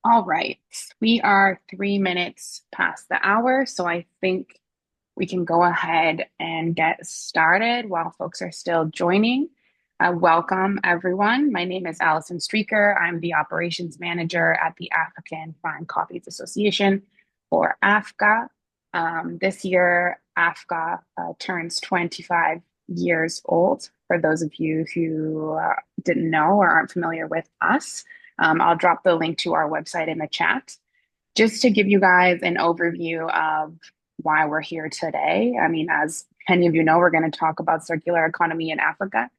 All right, we are 3 minutes past the hour, so I think we can go ahead and get started while folks are still joining. Welcome, everyone. My name is Allison Streaker. I'm the operations manager at the African Farm Coffees Association, or AFCA. This year, AFCA turns 25 years old. For those of you who didn't know or aren't familiar with us, I'll drop the link to our website in the chat just to give you guys an overview of why we're here today. I mean, as many of you know, we're going to talk about circular economy in Africa,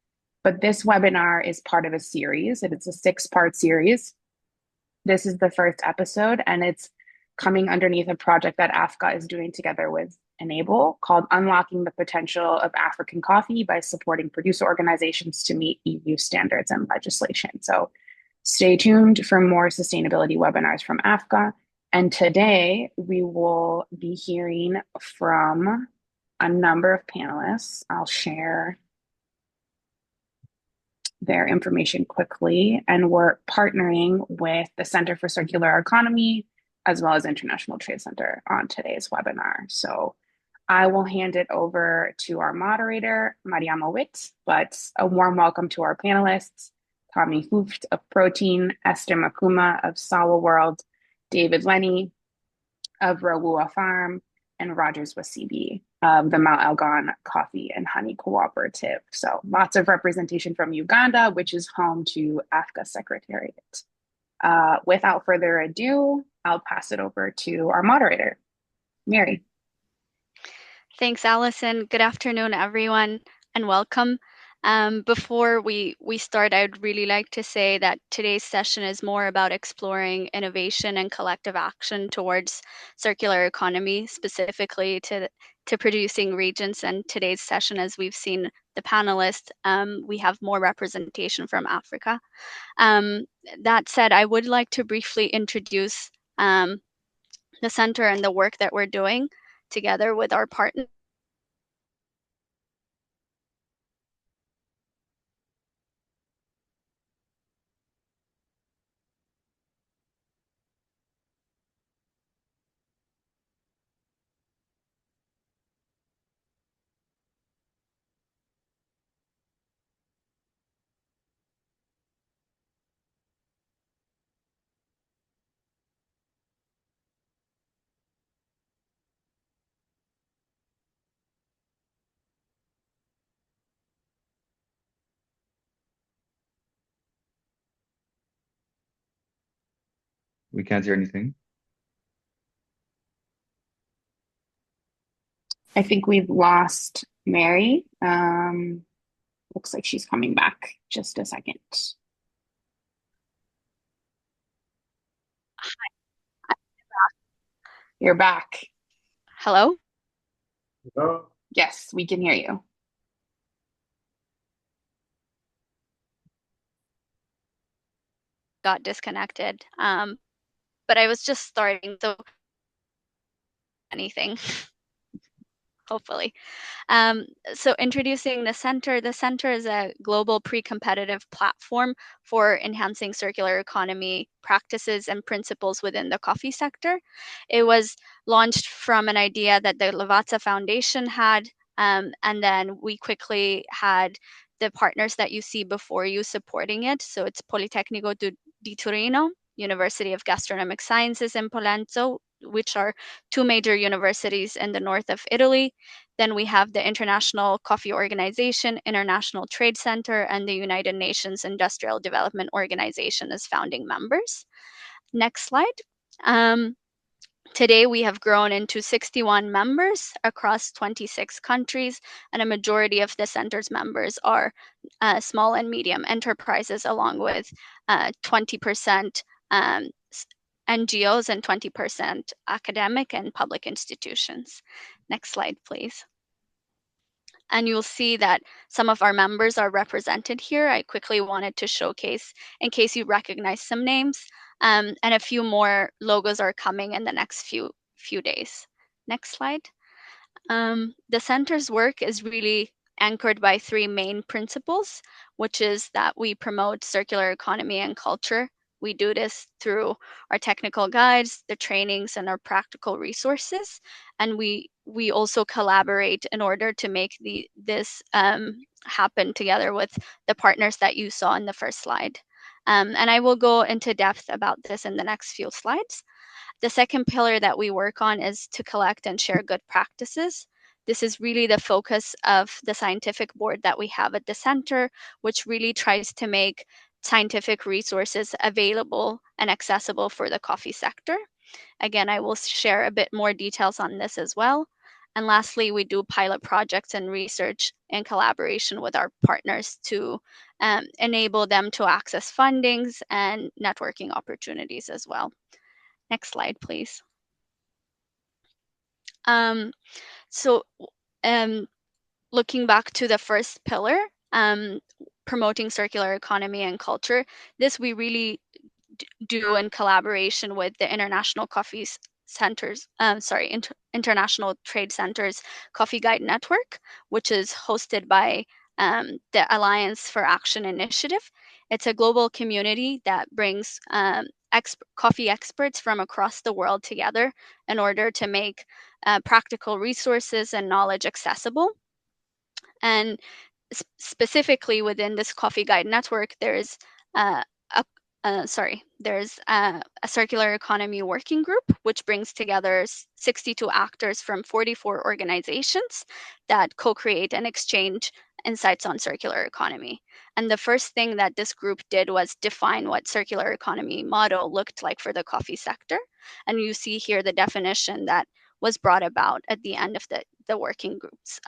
but this webinar is part of a series. It's a 6-part series. This is the first episode, and it's coming underneath a project that AFCA is doing together with ENABEL called Unlocking the Potential of African Coffee by Supporting Producer Organizations to Meet EU Standards and Legislation. So stay tuned for more sustainability webinars from AFCA. And today we will be hearing from a number of panelists. I'll share their information quickly. And we're partnering with the Center for Circular Economy as well as International Trade Center on today's webinar. So I will hand it over to our moderator, Mariamawit, but a warm welcome to our panelists, Tommie Hooft of Proteen, Esther Makooma of SAWA World, David Lenny of Ruwawa Farm, and Rogers Wasibi of the Mount Elgon Coffee and Honey Cooperative. So lots of representation from Uganda, which is home to AFCA Secretariat. Without further ado, I'll pass it over to our moderator, Mary. Thanks, Allison. Good afternoon, everyone, and welcome. Before we start, I'd really like to say that today's session is more about exploring innovation and collective action towards circular economy, specifically to producing regions. And today's session, as we've seen the panelists, we have more representation from Africa. That said, I would like to briefly introduce the center and the work that we're doing together with our partners. We can't hear anything. I think we've lost Mary. Looks like she's coming back. Just a second. You're back. Hello? Hello? Yes, we can hear you. Got disconnected. But I was just starting, so anything, hopefully. So introducing the center. The center is a global pre-competitive platform for enhancing circular economy practices and principles within the coffee sector. It was launched from an idea that the Lavazza Foundation had, and then we quickly had the partners that you see before you supporting it. So it's Politecnico di Torino, University of Gastronomic Sciences in Pollenzo, which are 2 major universities in the north of Italy. Then we have the International Coffee Organization, International Trade Center, and the United Nations Industrial Development Organization as founding members. Next slide. Today, we have grown into 61 members across 26 countries, and a majority of the center's members are small and medium enterprises, along with 20% NGOs and 20% academic and public institutions. Next slide, please. And you'll see that some of our members are represented here. I quickly wanted to showcase, in case you recognize some names, and a few more logos are coming in the next few days. Next slide. The center's work is really anchored by 3 main principles, which is that we promote circular economy and culture, We do this through our technical guides, the trainings, and our practical resources. And we also collaborate in order to make this happen together with the partners that you saw in the first slide. And I will go into depth about this in the next few slides. The second pillar that we work on is to collect and share good practices. This is really the focus of the scientific board that we have at the center, which really tries to make scientific resources available and accessible for the coffee sector. Again, I will share a bit more details on this as well. And lastly, we do pilot projects and research in collaboration with our partners to enable them to access fundings and networking opportunities as well. Next slide, please. Looking back to the first pillar, promoting circular economy and culture, this we really do in collaboration with the International Coffee Centers, International Trade Centers Coffee Guide Network, which is hosted by the Alliance for Action Initiative. It's a global community that brings coffee experts from across the world together in order to make practical resources and knowledge accessible. And specifically within this Coffee Guide Network, there's a circular economy working group, which brings together 62 actors from 44 organizations that co-create and exchange insights on circular economy. And the first thing that this group did was define what circular economy model looked like for the coffee sector. And you see here the definition that was brought about at the end of the working group's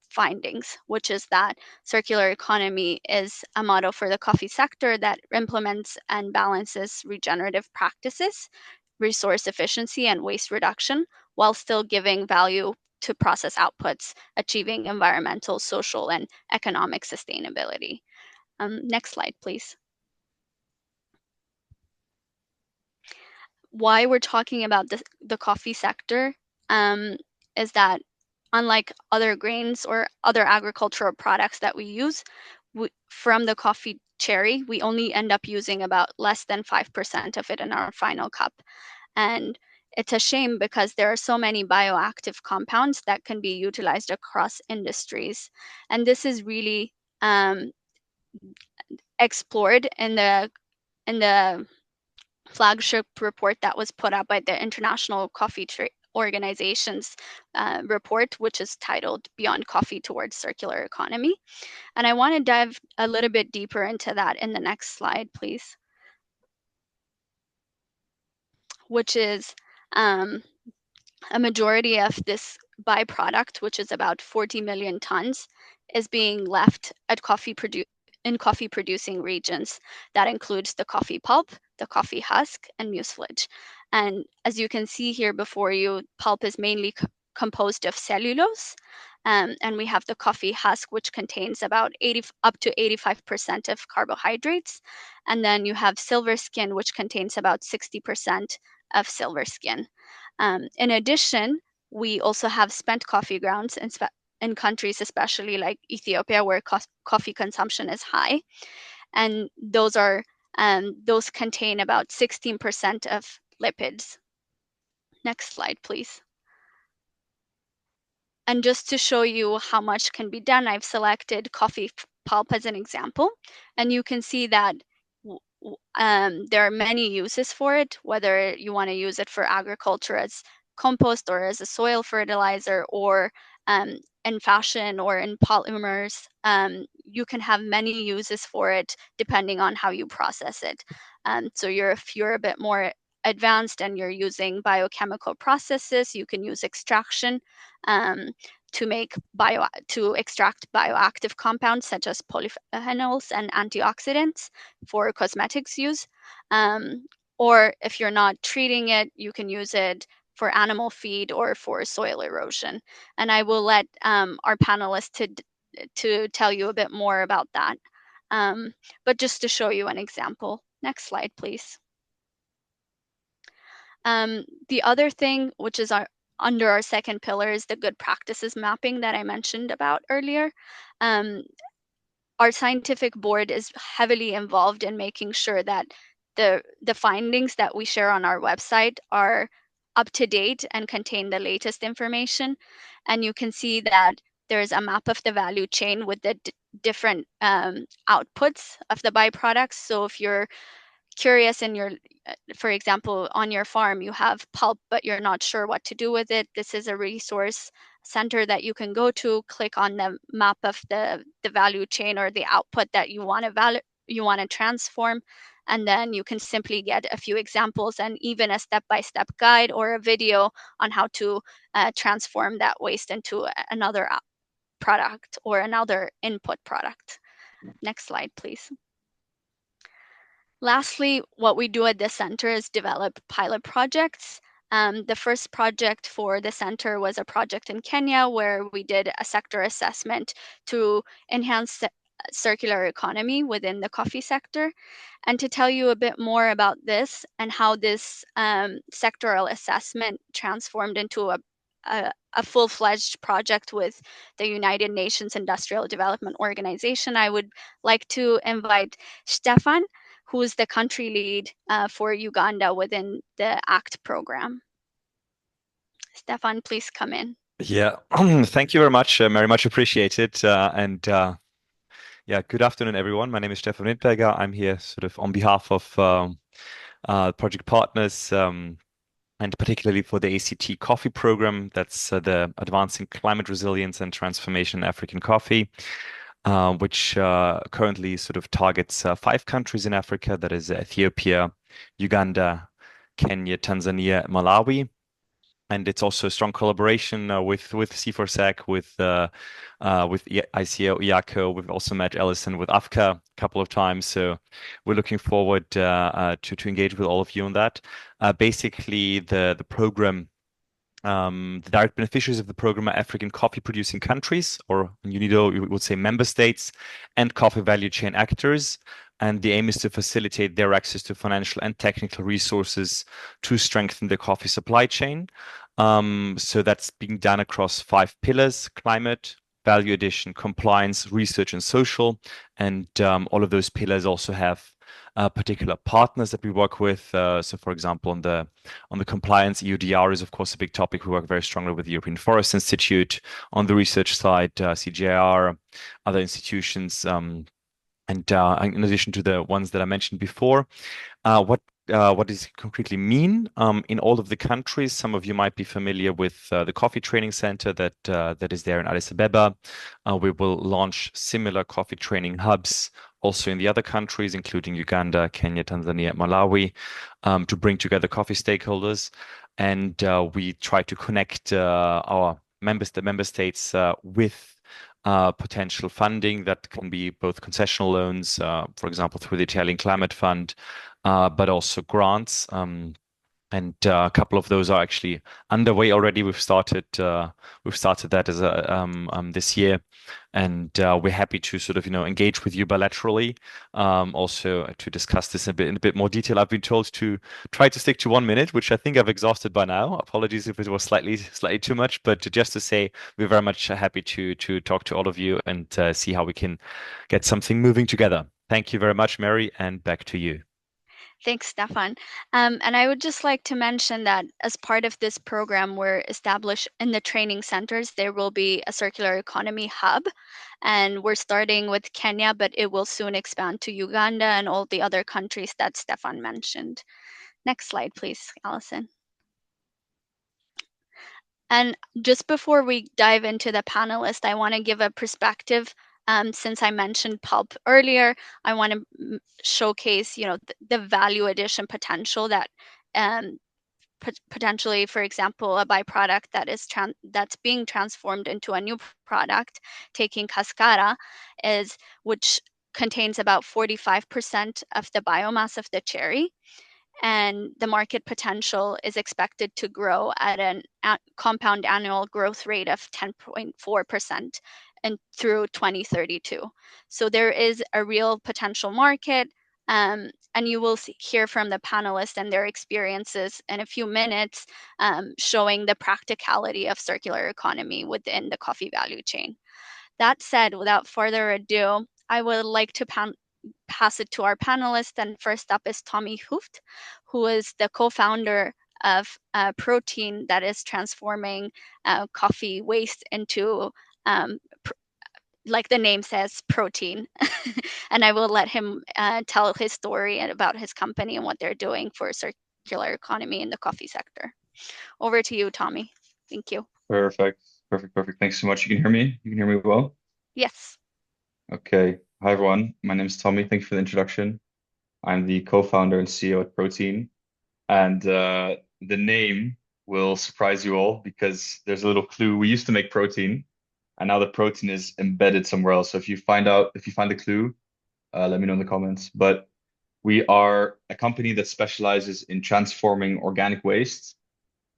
findings, which is that circular economy is a model for the coffee sector that implements and balances regenerative practices, resource efficiency, and waste reduction, while still giving value to process outputs, achieving environmental, social, and economic sustainability. Next slide, please. Why we're talking about the coffee sector is that unlike other grains or other agricultural products that we use, from the coffee cherry, we only end up using about less than 5% of it in our final cup. And it's a shame because there are so many bioactive compounds that can be utilized across industries. And this is really explored in the flagship report that was put out by the International Coffee Organization's report, which is titled Beyond Coffee Towards Circular Economy. And I want to dive a little bit deeper into that in the next slide, please, which is a majority of this byproduct, which is about 40 million tons, is being left at in coffee producing regions. That includes the coffee pulp, the coffee husk, and mucilage. And as you can see here before you, pulp is mainly composed of cellulose. And we have the coffee husk, which contains about up to 85% of carbohydrates. And then you have silver skin, which contains about 60% of silver skin. In addition, we also have spent coffee grounds in countries, especially like Ethiopia, where coffee consumption is high. And those contain about 16% of lipids. Next slide, please. And just to show you how much can be done, I've selected coffee pulp as an example. And you can see that there are many uses for it, whether you want to use it for agriculture as compost or as a soil fertilizer, or in fashion or in polymers. You can have many uses for it depending on how you process it. So if you're a bit more advanced and you're using biochemical processes, you can use extraction to extract bioactive compounds such as polyphenols and antioxidants for cosmetics use. Or if you're not treating it, you can use it for animal feed or for soil erosion. And I will let our panelists to tell you a bit more about that. But just to show you an example. Next slide, please. The other thing, which is under our second pillar, is the good practices mapping that I mentioned about earlier. Our scientific board is heavily involved in making sure that the findings that we share on our website are up to date and contain the latest information. And you can see that there's a map of the value chain with the different outputs of the byproducts. So if you're curious in your, for example, on your farm, you have pulp, but you're not sure what to do with it, this is a resource center that you can go to, click on the map of the value chain or the output that you want to transform, and then you can simply get a few examples and even a step-by-step guide or a video on how to transform that waste into another product or another input product. Next slide, please. Lastly, what we do at the center is develop pilot projects. The first project for the center was a project in Kenya where we did a sector assessment to enhance circular economy within the coffee sector. And to tell you a bit more about this and how this sectoral assessment transformed into a full-fledged project with the United Nations Industrial Development Organization, I would like to invite Stefan, who's the country lead for Uganda within the ACT program. Stefan, please come in. Yeah, thank you very much. Very much appreciated. Yeah, good afternoon, everyone. My name is Stefan Windberger. I'm here sort of on behalf of project partners, and particularly for the ACT Coffee Program. That's the Advancing Climate Resilience and Transformation in African Coffee, which currently sort of targets 5 countries in Africa. That is Ethiopia, Uganda, Kenya, Tanzania, Malawi. And it's also a strong collaboration with C4SAC, with ICO, IACO. We've also met Ellison with AFCA a couple of times. So we're looking forward to engage with all of you on that. Basically, the program, the direct beneficiaries of the program are African coffee producing countries, or UNIDO, you would say member states, and coffee value chain actors. And the aim is to facilitate their access to financial and technical resources to strengthen the coffee supply chain. So that's being done across 5 pillars: climate, value addition, compliance, research, and social. And all of those pillars also have particular partners that we work with. So, for example, on the compliance, EUDR is of course a big topic. We work very strongly with the European Forest Institute. On the research side, CGIAR, other institutions. And in addition to the ones that I mentioned before, what does it concretely mean? In all of the countries, some of you might be familiar with the Coffee Training Center that is there in Addis Ababa. We will launch similar coffee training hubs also in the other countries, including Uganda, Kenya, Tanzania, Malawi, to bring together coffee stakeholders. And we try to connect the member states with potential funding that can be both concessional loans, for example, through the Italian Climate Fund, but also grants. And a couple of those are actually underway already. We've started that as this year, and we're happy to sort of engage with you bilaterally, also to discuss this in a bit more detail. I've been told to try to stick to 1 minute, which I think I've exhausted by now. Apologies if it was slightly too much, but just to say we're very much happy to talk to all of you and see how we can get something moving together. Thank you very much, Mary, and back to you. Thanks, Stefan. And I would just like to mention that as part of this program, we're established in the training centers, there will be a circular economy hub. And we're starting with Kenya, but it will soon expand to Uganda and all the other countries that Stefan mentioned. Next slide, please, Allison. And just before we dive into the panelists, I want to give a perspective. Since I mentioned pulp earlier, I want to showcase, the value addition potential that potentially, for example, a byproduct that's being transformed into a new product, taking cascara, which contains about 45% of the biomass of the cherry. And the market potential is expected to grow at a compound annual growth rate of 10.4% and through 2032. So there is a real potential market, and you will hear from the panelists and their experiences in a few minutes, showing the practicality of circular economy within the coffee value chain. That said, without further ado, I would like to pass it to our panelists. And first up is Tommie Hooft, who is the co-founder of Proteen, that is transforming coffee waste into, like the name says, protein. And I will let him tell his story about his company and what they're doing for circular economy in the coffee sector. Over to you, Tommie. Thank you. Perfect. Thanks so much. You can hear me? You can hear me well? Yes. Okay. Hi, everyone. My name is Tommie. Thank you for the introduction. I'm the co-founder and CEO at Proteen. And the name will surprise you all because there's a little clue. We used to make protein, and now the protein is embedded somewhere else. So if you find the clue, let me know in the comments. But we are a company that specializes in transforming organic waste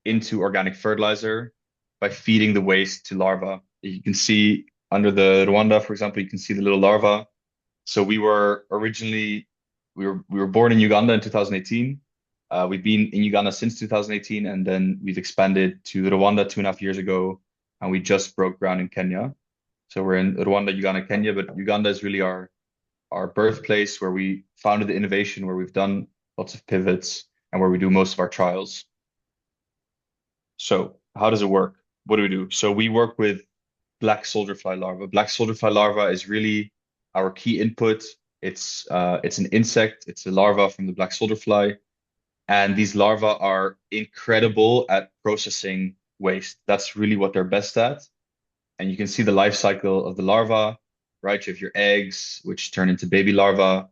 into organic fertilizer by feeding the waste to larvae. You can see under the Rwanda, for example, you can see the little larvae. So we were born in Uganda in 2018. We've been in Uganda since 2018, and then we've expanded to Rwanda 2.5 years ago, and we just broke ground in Kenya. So we're in Rwanda, Uganda, Kenya, but Uganda is really our birthplace, where we founded the innovation, where we've done lots of pivots, and where we do most of our trials. So how does it work? What do we do? So we work with black soldier fly larva. Black soldier fly larva is really our key input. It's an insect. It's a larva from the black soldier fly. And these larvae are incredible at processing waste. That's really what they're best at. And you can see the life cycle of the larva, right? You have your eggs, which turn into baby larvae.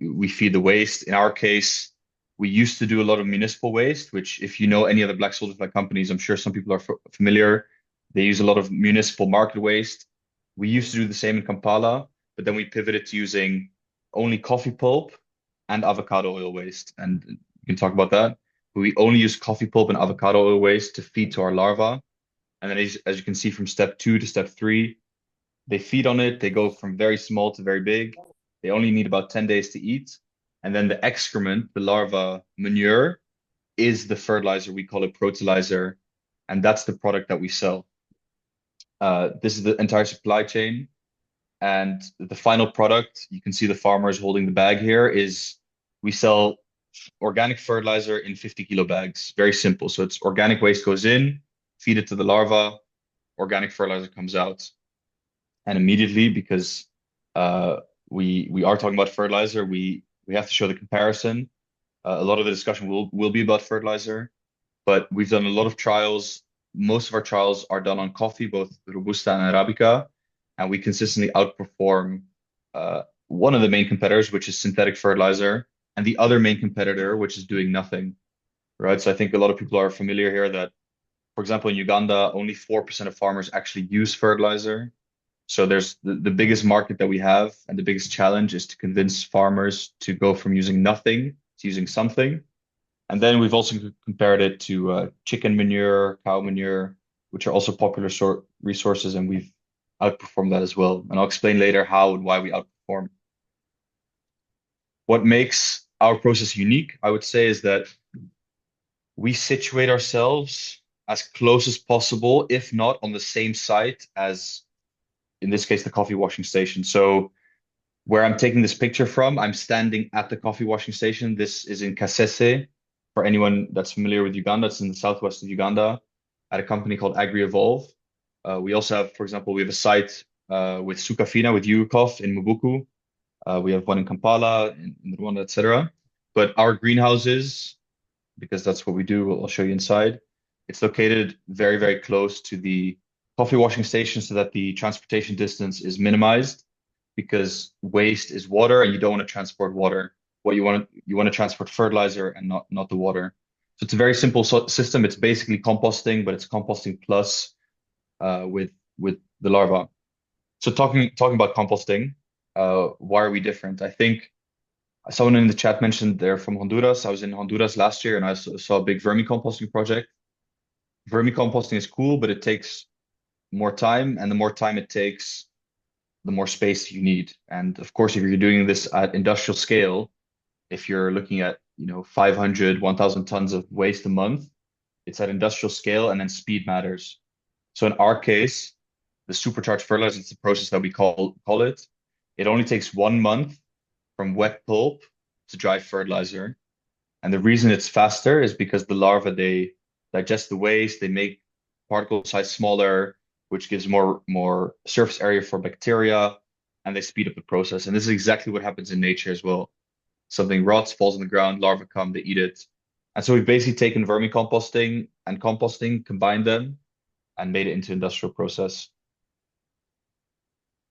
We feed the waste. In our case, we used to do a lot of municipal waste, which if you know any other black soldier fly companies, I'm sure some people are familiar. They use a lot of municipal market waste. We used to do the same in Kampala, but then we pivoted to using only coffee pulp and avocado oil waste. And you can talk about that. But we only use coffee pulp and avocado oil waste to feed to our larvae. And then as you can see from step 2 to step 3, they feed on it. They go from very small to very big. They only need about 10 days to eat. And then the excrement, the larva manure, is the fertilizer. We call it protelizer. And that's the product that we sell. This is the entire supply chain. And the final product, you can see the farmers holding the bag here, is we sell organic fertilizer in 50-kilo bags. Very simple. So it's organic waste goes in, feed it to the larva, organic fertilizer comes out. And immediately, because we are talking about fertilizer, we have to show the comparison. A lot of the discussion will be about fertilizer, but we've done a lot of trials. Most of our trials are done on coffee, both Robusta and Arabica, and we consistently outperform one of the main competitors, which is synthetic fertilizer, and the other main competitor, which is doing nothing, right? So I think a lot of people are familiar here that, for example, in Uganda, only 4% of farmers actually use fertilizer. So there's the biggest market that we have, and the biggest challenge is to convince farmers to go from using nothing to using something. And then we've also compared it to chicken manure, cow manure, which are also popular resources, and we've outperformed that as well. And I'll explain later how and why we outperform. What makes our process unique, I would say, is that we situate ourselves as close as possible, if not on the same site as, in this case, the coffee washing station. So where I'm taking this picture from, I'm standing at the coffee washing station. This is in Kasese. For anyone that's familiar with Uganda, it's in the southwest of Uganda at a company called Agribusiness. We also have, for example, we have a site with Sukafina, with Yukof in Mubuku. We have one in Kampala, in Rwanda, etc. But our greenhouses, because that's what we do, I'll show you inside. It's located very, very close to the coffee washing station so that the transportation distance is minimized, because waste is water and you don't want to transport water. What you want to transport fertilizer and not the water. So it's a very simple system. It's basically composting, but it's composting plus with the larva. So talking about composting, why are we different? I think someone in the chat mentioned they're from Honduras. I was in Honduras last year and I saw a big vermicomposting project. Vermicomposting is cool, but it takes more time, and the more time it takes, the more space you need. And of course, if you're doing this at industrial scale, if you're looking at 500, 1,000 tons of waste a month, it's at industrial scale, and then speed matters. So in our case, the supercharged fertilizer, it's the process that we call it. It only takes 1 month from wet pulp to dry fertilizer. And the reason it's faster is because the larvae, they digest the waste, they make particle size smaller, which gives more surface area for bacteria, and they speed up the process. And this is exactly what happens in nature as well. Something rots, falls on the ground, larvae come, they eat it. And so we've basically taken vermicomposting and composting, combined them, and made it into industrial process.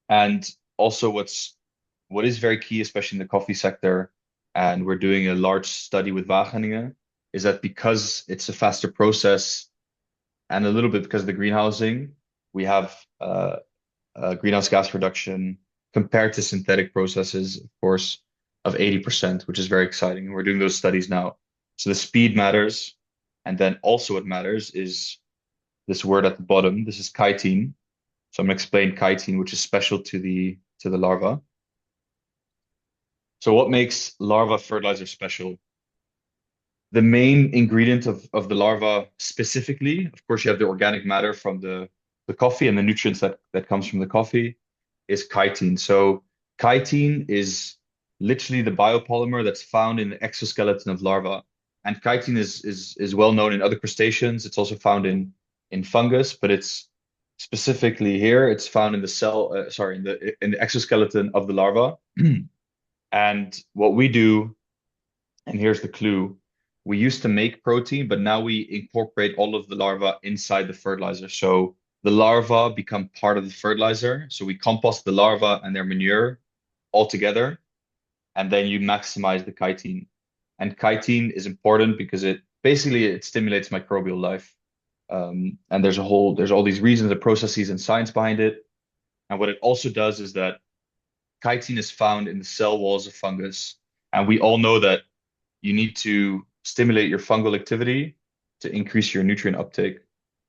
And also what is very key, especially in the coffee sector, and we're doing a large study with Wageningen, is that because it's a faster process and a little bit because of the greenhousing, we have greenhouse gas reduction compared to synthetic processes, of course, of 80%, which is very exciting. And we're doing those studies now. So the speed matters. And then also what matters is this word at the bottom. This is chitin. So I'm going to explain chitin, which is special to the larva. So what makes larva fertilizer special? The main ingredient of the larva specifically, of course, you have the organic matter from the coffee and the nutrients that comes from the coffee, is chitin. So chitin is literally the biopolymer that's found in the exoskeleton of larvae. And chitin is well known in other crustaceans. It's also found in fungus, but it's specifically here, it's found in the cell, in the exoskeleton of the larva. And what we do, and here's the clue, we used to make protein, but now we incorporate all of the larvae inside the fertilizer. So the larvae become part of the fertilizer. So we compost the larvae and their manure all together, and then you maximize the chitin. And chitin is important because it stimulates microbial life. And there's all these reasons, the processes and science behind it. And what it also does is that chitin is found in the cell walls of fungus. And we all know that you need to stimulate your fungal activity to increase your nutrient uptake.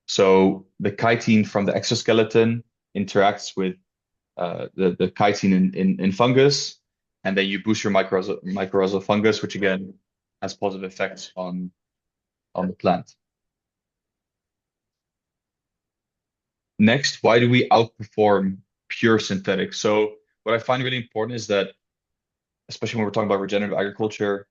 So the chitin from the exoskeleton interacts with the chitin in fungus, and then you boost your mycorrhizal fungus, which again has positive effects on the plant. Next, why do we outperform pure synthetics? So what I find really important is that, especially when we're talking about regenerative agriculture,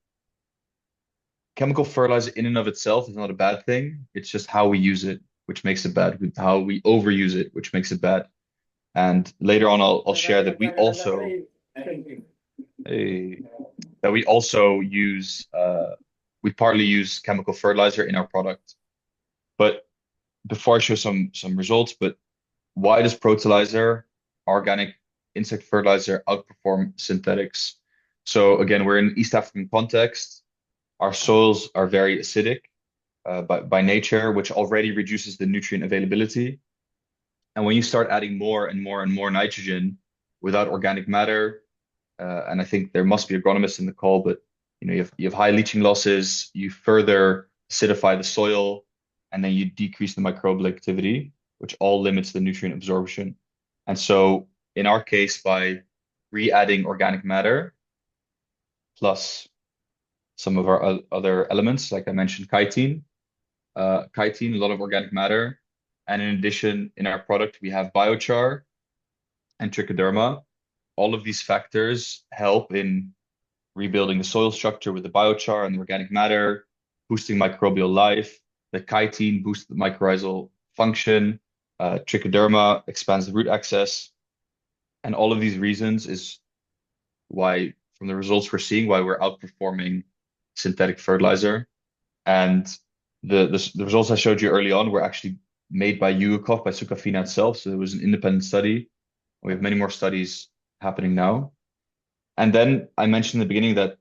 chemical fertilizer in and of itself is not a bad thing. It's just how we use it, which makes it bad, how we overuse it, which makes it bad. And later on, I'll share that we partly use chemical fertilizer in our product. But before I show some results, but why does Protilizer, organic insect fertilizer, outperform synthetics? So again, we're in East African context. Our soils are very acidic by nature, which already reduces the nutrient availability. And when you start adding more and more and more nitrogen without organic matter, and I think there must be agronomists in the call, but you have high leaching losses, you further acidify the soil, and then you decrease the microbial activity, which all limits the nutrient absorption. And so in our case, by re-adding organic matter, plus some of our other elements, like I mentioned, chitin, a lot of organic matter. And in addition, in our product, we have biochar and trichoderma. All of these factors help in rebuilding the soil structure with the biochar and the organic matter, boosting microbial life. The chitin boosts the mycorrhizal function. Trichoderma expands the root access. And all of these reasons is why, from the results we're seeing, why we're outperforming synthetic fertilizer. And the results I showed you early on were actually made by Ugakov, by Sukafina itself. So it was an independent study. We have many more studies happening now. And then I mentioned in the beginning that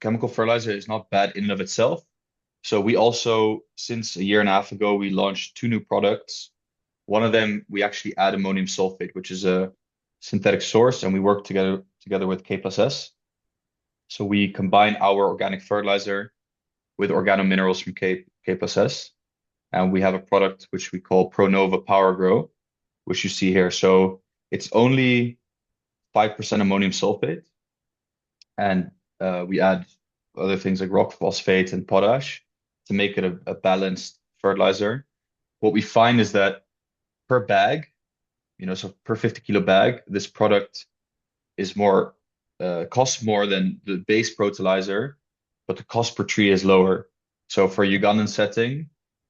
chemical fertilizer is not bad in and of itself. So we also, since a year and a half ago, we launched 2 new products. One of them, we actually add ammonium sulfate, which is a synthetic source, and we work together with K+S. So we combine our organic fertilizer with organominerals from K+S, and we have a product which we call ProNova Power Grow, which you see here. So it's only 5% ammonium sulfate, and we add other things like rock phosphate and potash to make it a balanced fertilizer. What we find is that per bag, so per 50 kilo bag, this product is more costs more than the base fertilizer, but the cost per tree is lower. So for Ugandan setting,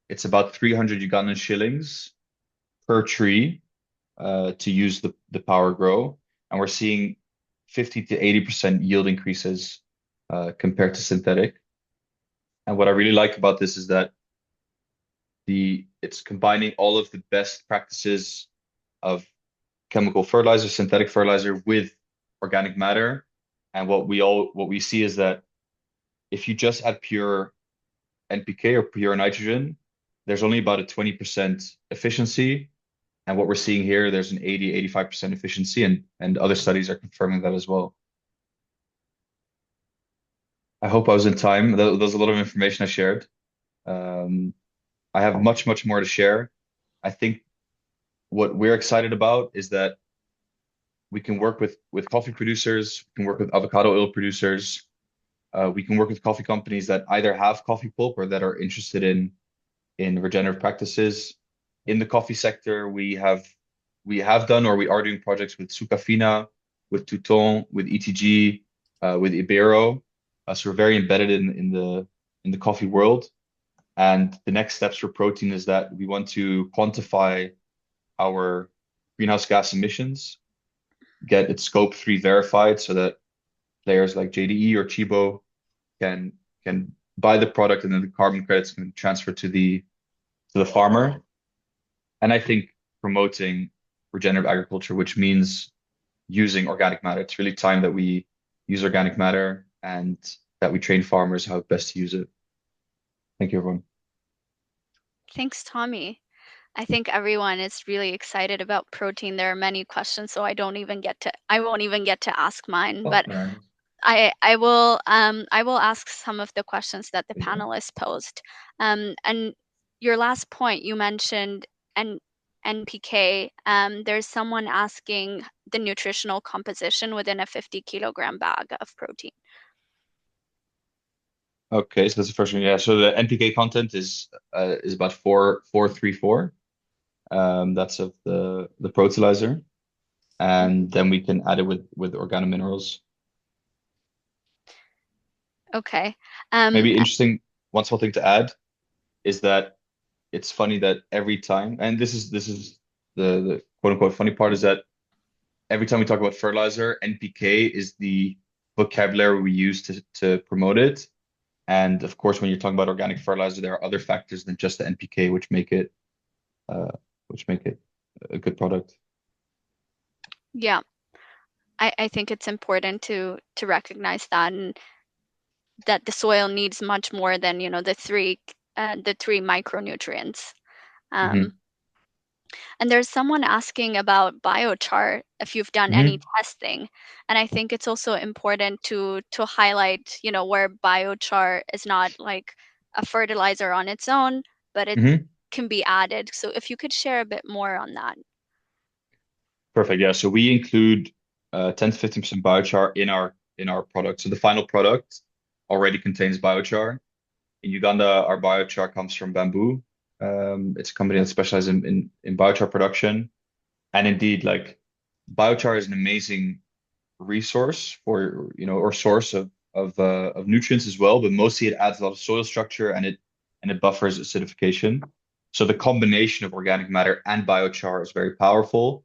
it's about 300 Ugandan shillings per tree to use the Power Grow, and we're seeing 50 to 80% yield increases compared to synthetic. And what I really like about this is that it's combining all of the best practices of chemical fertilizer, synthetic fertilizer with organic matter. And what we see is that if you just add pure NPK or pure nitrogen, there's only about a 20% efficiency. And what we're seeing here, there's an 85% efficiency, and other studies are confirming that as well. I hope I was in time. That was a lot of information I shared. I have much more to share. I think what we're excited about is that we can work with coffee producers, we can work with avocado oil producers, we can work with coffee companies that either have coffee pulp or that are interested in regenerative practices. In the coffee sector, we have done or we are doing projects with Sucafina, with Touton, with ETG, with Ibero. So we're very embedded in the coffee world. And the next steps for Proteen is that we want to quantify our greenhouse gas emissions, get its scope 3 verified so that players like JDE or Chibo can buy the product, and then the carbon credits can transfer to the farmer. And I think promoting regenerative agriculture, which means using organic matter. It's really time that we use organic matter and that we train farmers how best to use it. Thank you, everyone. Thanks, Tommie. I think everyone is really excited about Proteen. There are many questions, so I won't even get to ask mine, but I will ask some of the questions that the panelists posed. And your last point, you mentioned NPK. There's someone asking the nutritional composition within a 50-kilogram bag of protein. Okay, so that's the first one. Yeah, so the NPK content is about 434. That's of the fertilizer, and then we can add it with organominerals. Okay. Maybe interesting. One small thing to add is that it's funny that every time, and this is the quote unquote funny part, is that every time we talk about fertilizer, NPK is the vocabulary we use to promote it. And of course, when you're talking about organic fertilizer, there are other factors than just the NPK which make it a good product. Yeah, I think it's important to recognize that, and that the soil needs much more than the three micronutrients. And there's someone asking about biochar, if you've done any testing. And I think it's also important to highlight, where biochar is not like a fertilizer on its own, but it can be added. So if you could share a bit more on that. Perfect. Yeah. So we include 10 to 15% biochar in our product. So the final product already contains biochar. In Uganda, our biochar comes from Bamboo. It's a company that specializes in biochar production. And indeed, like, biochar is an amazing resource for, or source of nutrients as well, but mostly it adds a lot of soil structure and it buffers acidification. So the combination of organic matter and biochar is very powerful.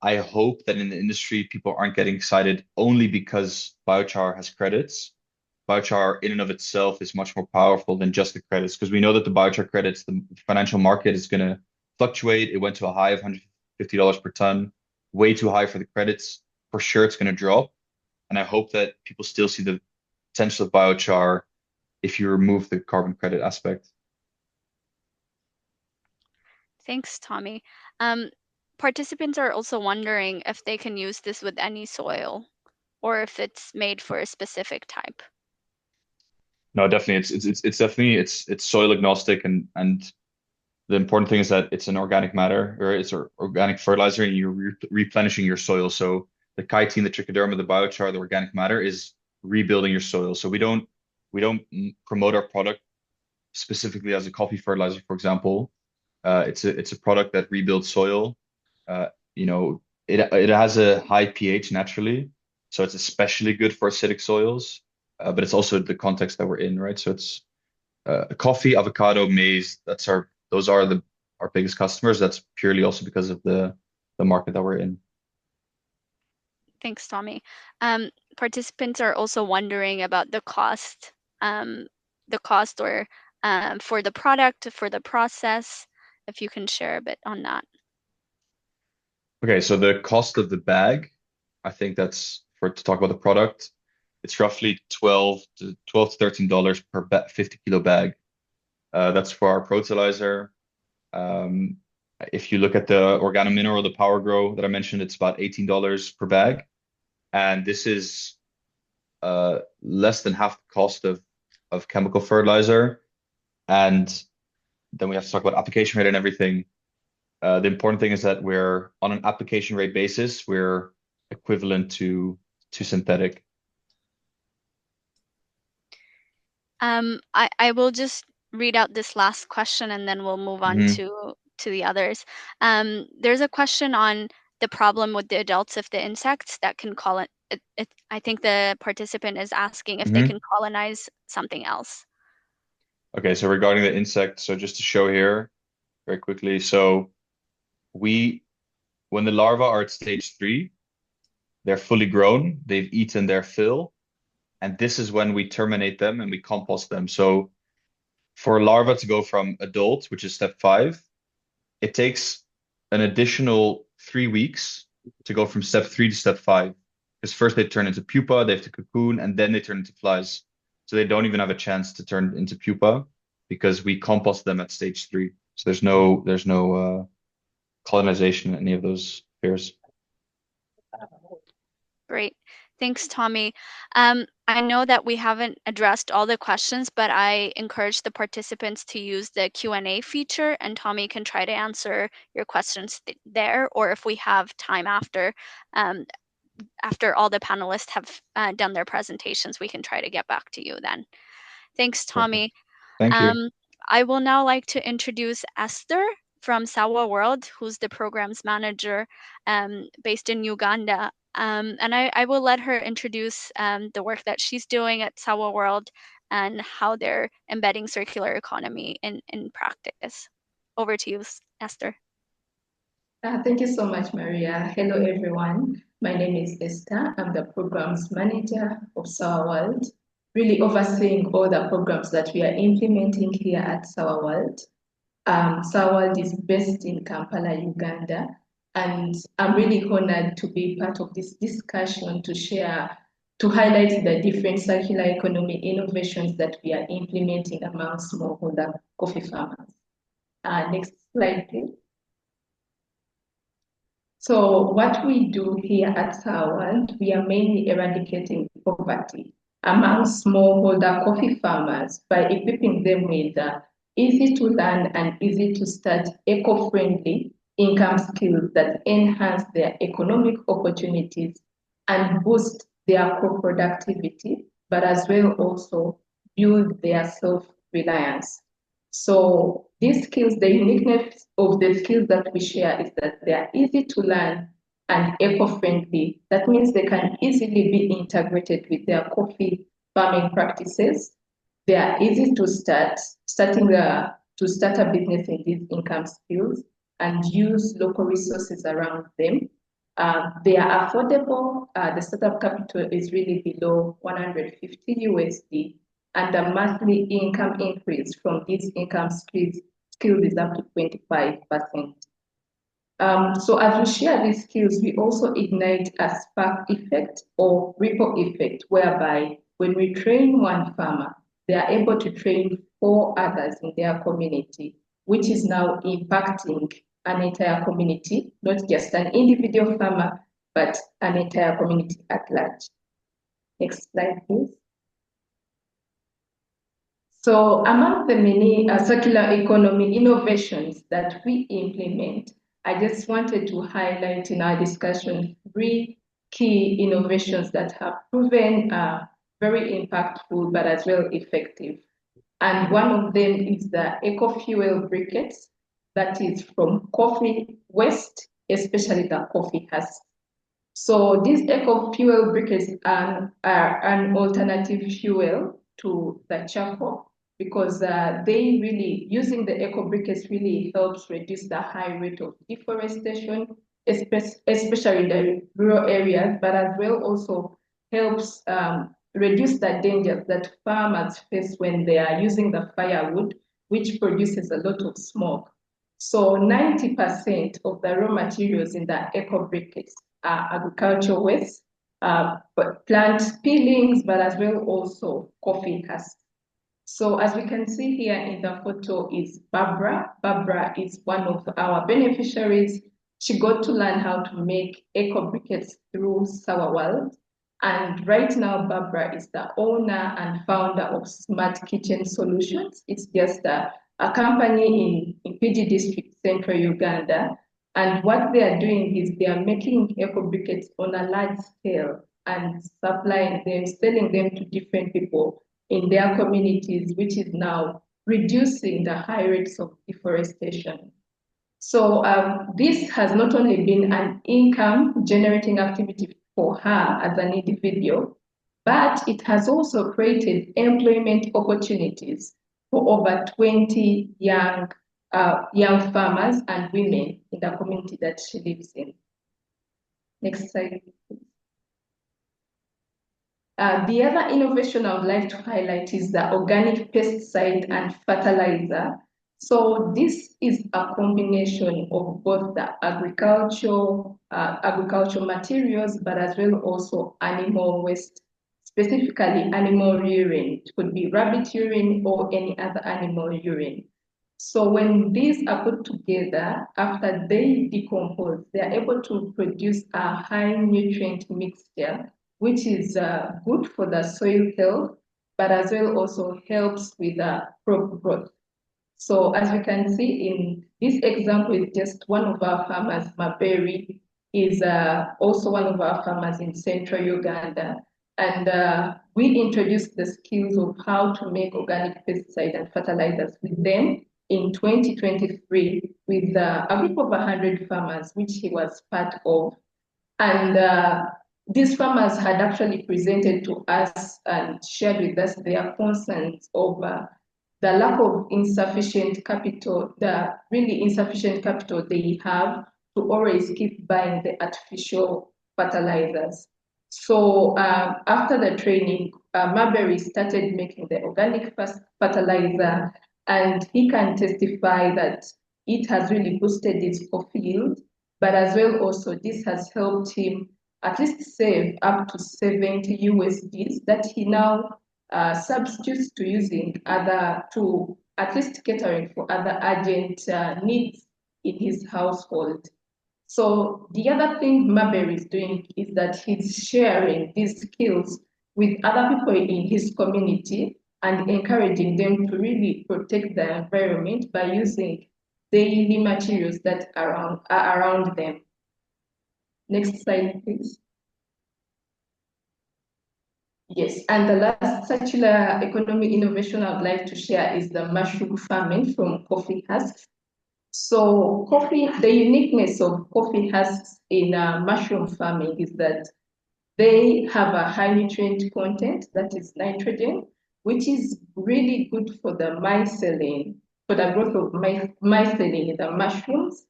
I hope that in the industry, people aren't getting excited only because biochar has credits. Biochar in and of itself is much more powerful than just the credits, because we know that the biochar credits, the financial market is going to fluctuate. It went to a high of $150 per ton, way too high for the credits. For sure, it's going to drop. And I hope that people still see the potential of biochar if you remove the carbon credit aspect. Thanks, Tommie. Participants are also wondering if they can use this with any soil or if it's made for a specific type. No, definitely. It's soil agnostic, and the important thing is that it's an organic matter, or it's an organic fertilizer, and you're replenishing your soil. So the chitin, the trichoderma, the biochar, the organic matter is rebuilding your soil. So we don't promote our product specifically as a coffee fertilizer, for example. It's a product that rebuilds soil. It has a high pH naturally, So it's especially good for acidic soils, but it's also the context that we're in, right? So it's coffee, avocado, maize. Those are our biggest customers. That's purely also because of the market that we're in. Thanks, Tommie. Participants are also wondering about the cost or for the product, for the process, if you can share a bit on that. Okay, so the cost of the bag, I think that's to talk about the product. It's roughly $12 to $13 per 50-kilo bag. That's for our fertilizer. If you look at the organomineral, the Power Grow that I mentioned, it's about $18 per bag. And this is less than half the cost of chemical fertilizer. And then we have to talk about application rate and everything. The important thing is that we're on an application rate basis, we're equivalent to synthetic. I will just read out this last question and then we'll move on to the others. There's a question on the problem with the adults of the insects that can I think the participant is asking if they can colonize something else. Okay, so regarding the insect, so just to show here very quickly, so when the larvae are at stage 3, they're fully grown, they've eaten their fill, and this is when we terminate them and we compost them. So for a larva to go from adult, which is step 5, it takes an additional 3 weeks to go from step 3 to step 5. Because first they turn into pupa, they have to cocoon, and then they turn into flies. So they don't even have a chance to turn into pupa because we compost them at stage 3. So there's no colonization in any of those pairs. Great. Thanks, Tommie. I know that we haven't addressed all the questions, but I encourage the participants to use the Q&A feature, and Tommie can try to answer your questions there, or if we have time after all the panelists have done their presentations, we can try to get back to you then. Thanks, Tommie. Thank you. I will now like to introduce Esther from SAWA World, who's the programs manager based in Uganda. And I will let her introduce the work that she's doing at SAWA World and how they're embedding circular economy in practice. Over to you, Esther. Thank you so much, Maria. Hello, everyone. My name is Esther. I'm the programs manager of SAWA World, really overseeing all the programs that we are implementing here at SAWA World. SAWA World is based in Kampala, Uganda, and I'm really honored to be part of this discussion to highlight the different circular economy innovations that we are implementing among smallholder coffee farmers. Next slide, please. So what we do here at SAWA World, we are mainly eradicating poverty among smallholder coffee farmers by equipping them with easy to learn and easy to start eco-friendly income skills that enhance their economic opportunities and boost their co-productivity, but as well also build their self-reliance. So these skills, the uniqueness of the skills that we share is that they are easy to learn and eco-friendly. That means they can easily be integrated with their coffee farming practices. They are easy to start a business in these income skills and use local resources around them. They are affordable. The startup capital is really below 150 USD. And the monthly income increase from these income skills is up to 25%. So as we share these skills, we also ignite a spark effect or ripple effect, whereby when we train one farmer, they are able to train 4 others in their community, which is now impacting an entire community, not just an individual farmer, but an entire community at large. Next slide, please. So among the many circular economy innovations that we implement, I just wanted to highlight in our discussion 3 key innovations that have proven very impactful, but as well effective. And one of them is the eco-fuel briquettes, that is from coffee waste, especially the coffee husks. So these eco-fuel briquettes are an alternative fuel to the charcoal because they really, using the eco-briquettes really helps reduce the high rate of deforestation, especially in the rural areas, but as well also helps reduce the dangers that farmers face when they are using the firewood, which produces a lot of smoke. So 90% of the raw materials in the eco-briquettes agricultural waste, but plant peelings, but as well also coffee husks. So as we can see here in the photo is Barbara. Barbara is one of our beneficiaries. She got to learn how to make eco briquettes through SAWA World. And right now, Barbara is the owner and founder of Smart Kitchen Solutions. It's just a company in PG District, Central Uganda. And what they are doing is they are making eco briquettes on a large scale and supplying them, selling them to different people in their communities, which is now reducing the high rates of deforestation. So this has not only been an income generating activity for her as an individual, but it has also created employment opportunities for over 20 young farmers and women in the community that she lives in. Next slide, please. The other innovation I would like to highlight is the organic pesticide and fertilizer. So this is a combination of both the agricultural materials, but as well also animal waste, specifically animal urine. It could be rabbit urine or any other animal urine. So when these are put together, after they decompose, they are able to produce a high nutrient mixture, which is good for the soil health, but as well also helps with crop growth. So as we can see in this example, is just one of our farmers, Maberi, is also one of our farmers in Central Uganda. And we introduced the skills of how to make organic pesticides and fertilizers with them in 2023 with a group of 100 farmers, which he was part of. And these farmers had actually presented to us and shared with us their concerns over the lack of insufficient capital, the really insufficient capital they have to always keep buying the artificial fertilizers. So after the training, Marbury started making the organic fertilizer, and he can testify that it has really boosted his crop yield, but as well also this has helped him at least save up to 70 USDs that he now substitutes to using to at least catering for other urgent needs in his household. So the other thing Marbury is doing is that he's sharing these skills with other people in his community and encouraging them to really protect the environment by using daily materials that are around them. Next slide, please. Yes, and the last circular economy innovation I'd like to share is the mushroom farming from coffee husks. So the uniqueness of coffee husks in mushroom farming is that they have a high nutrient content, that is nitrogen, which is really good for the mycelium, for the growth of mycelium in the mushrooms.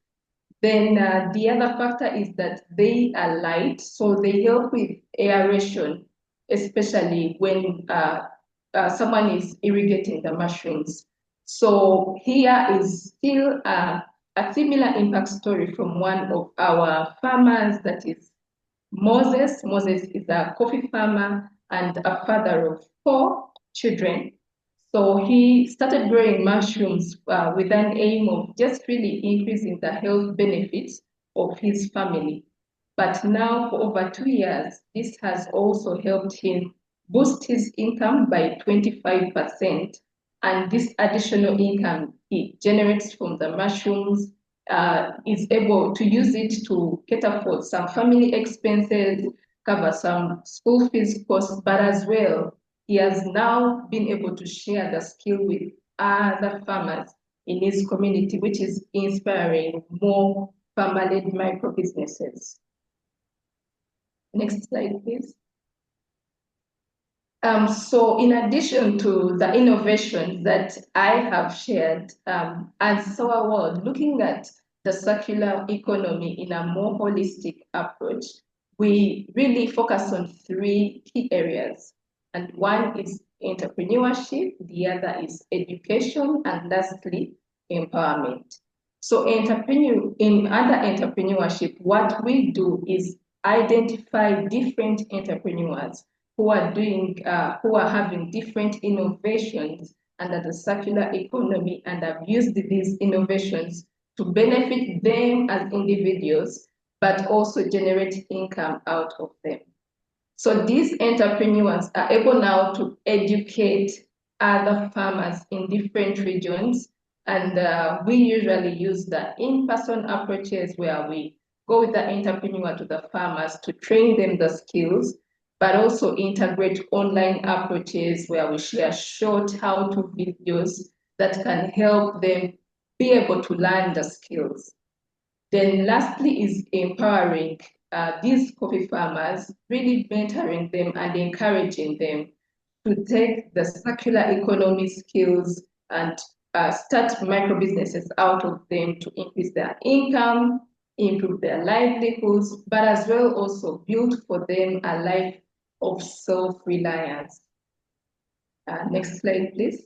Then the other factor is that they are light, so they help with aeration, especially when someone is irrigating the mushrooms. So here is still a similar impact story from one of our farmers, that is Moses. Moses is a coffee farmer and a father of 4 children. So he started growing mushrooms with an aim of just really increasing the health benefits of his family. But now for over 2 years, this has also helped him boost his income by 25%. And this additional income he generates from the mushrooms is able to use it to cater for some family expenses, cover some school fees costs, but as well, he has now been able to share the skill with other farmers in his community, which is inspiring more farmer-led micro businesses. Next slide, please. So in addition to the innovations that I have shared, as SAWA World, looking at the circular economy in a more holistic approach, we really focus on 3 key areas. And one is entrepreneurship, the other is education, and lastly, empowerment. So under entrepreneurship, what we do is identify different entrepreneurs who are having different innovations under the circular economy and have used these innovations to benefit them as individuals, but also generate income out of them. So these entrepreneurs are able now to educate other farmers in different regions. And we usually use the in-person approaches where we go with the entrepreneur to the farmers to train them the skills, but also integrate online approaches where we share short how-to videos that can help them be able to learn the skills. Then lastly is empowering these coffee farmers, really mentoring them and encouraging them to take the circular economy skills and start micro businesses out of them to increase their income, improve their livelihoods, but as well also build for them a life of self-reliance. Next slide, please.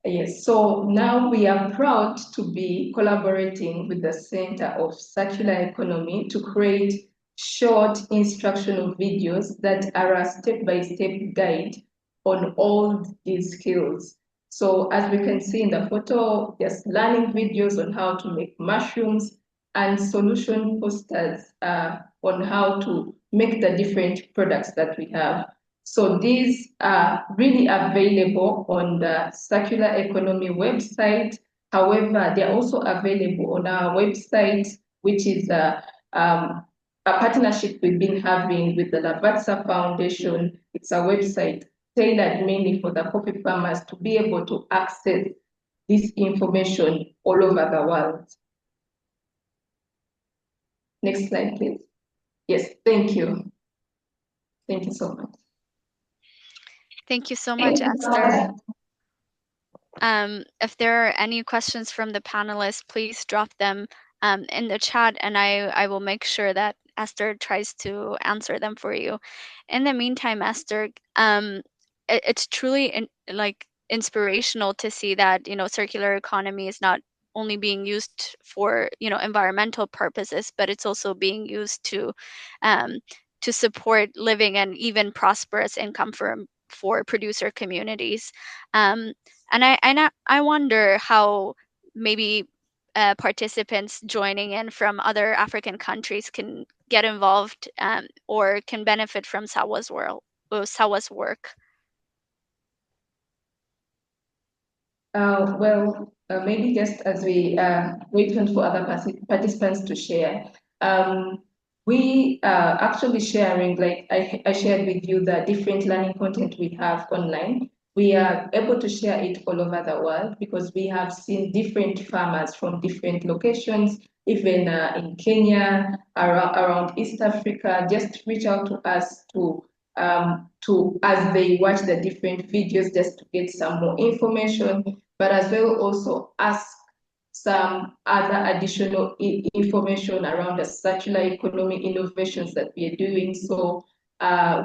Yes, so now we are proud to be collaborating with the Center of Circular Economy to create short instructional videos that are a step-by-step guide on all these skills. So as we can see in the photo, there's learning videos on how to make mushrooms and solution posters on how to make the different products that we have. So these are really available on the Circular Economy website. However, they're also available on our website, which is a partnership we've been having with the Lavazza Foundation. It's a website tailored mainly for the coffee farmers to be able to access this information all over the world. Next slide, please. Yes, thank you. Thank you so much. Thank you so much, Esther. If there are any questions from the panelists, please drop them in the chat, and I will make sure that Esther tries to answer them for you. In the meantime, Esther, it's truly inspirational to see that circular economy is not only being used for environmental purposes, but it's also being used to support living and even prosperous income for producer communities. And I wonder how maybe participants joining in from other African countries can get involved or can benefit from SAWA's work. Maybe just as we wait for other participants to share, we are actually sharing, like I shared with you, the different learning content we have online. We are able to share it all over the world because we have seen different farmers from different locations, even in Kenya, around East Africa, just reach out to us as they watch the different videos just to get some more information, but as well also ask some other additional information around the circular economy innovations that we are doing. So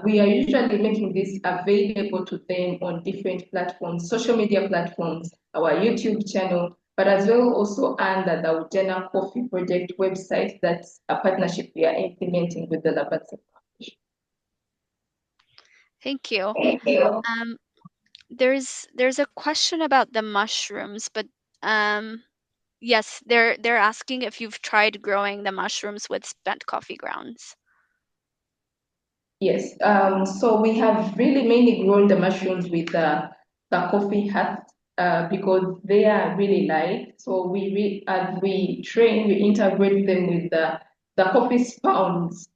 we are usually making this available to them on different platforms, social media platforms, our YouTube channel, but as well also under the Uganda Coffee Project website. That's a partnership we are implementing with the Lavazza Foundation. Thank you. There's a question about the mushrooms, but yes, they're asking if you've tried growing the mushrooms with spent coffee grounds. Yes, so we have really mainly grown the mushrooms with the coffee husks because they are really light. So as we train, we integrate them with the coffee spoons,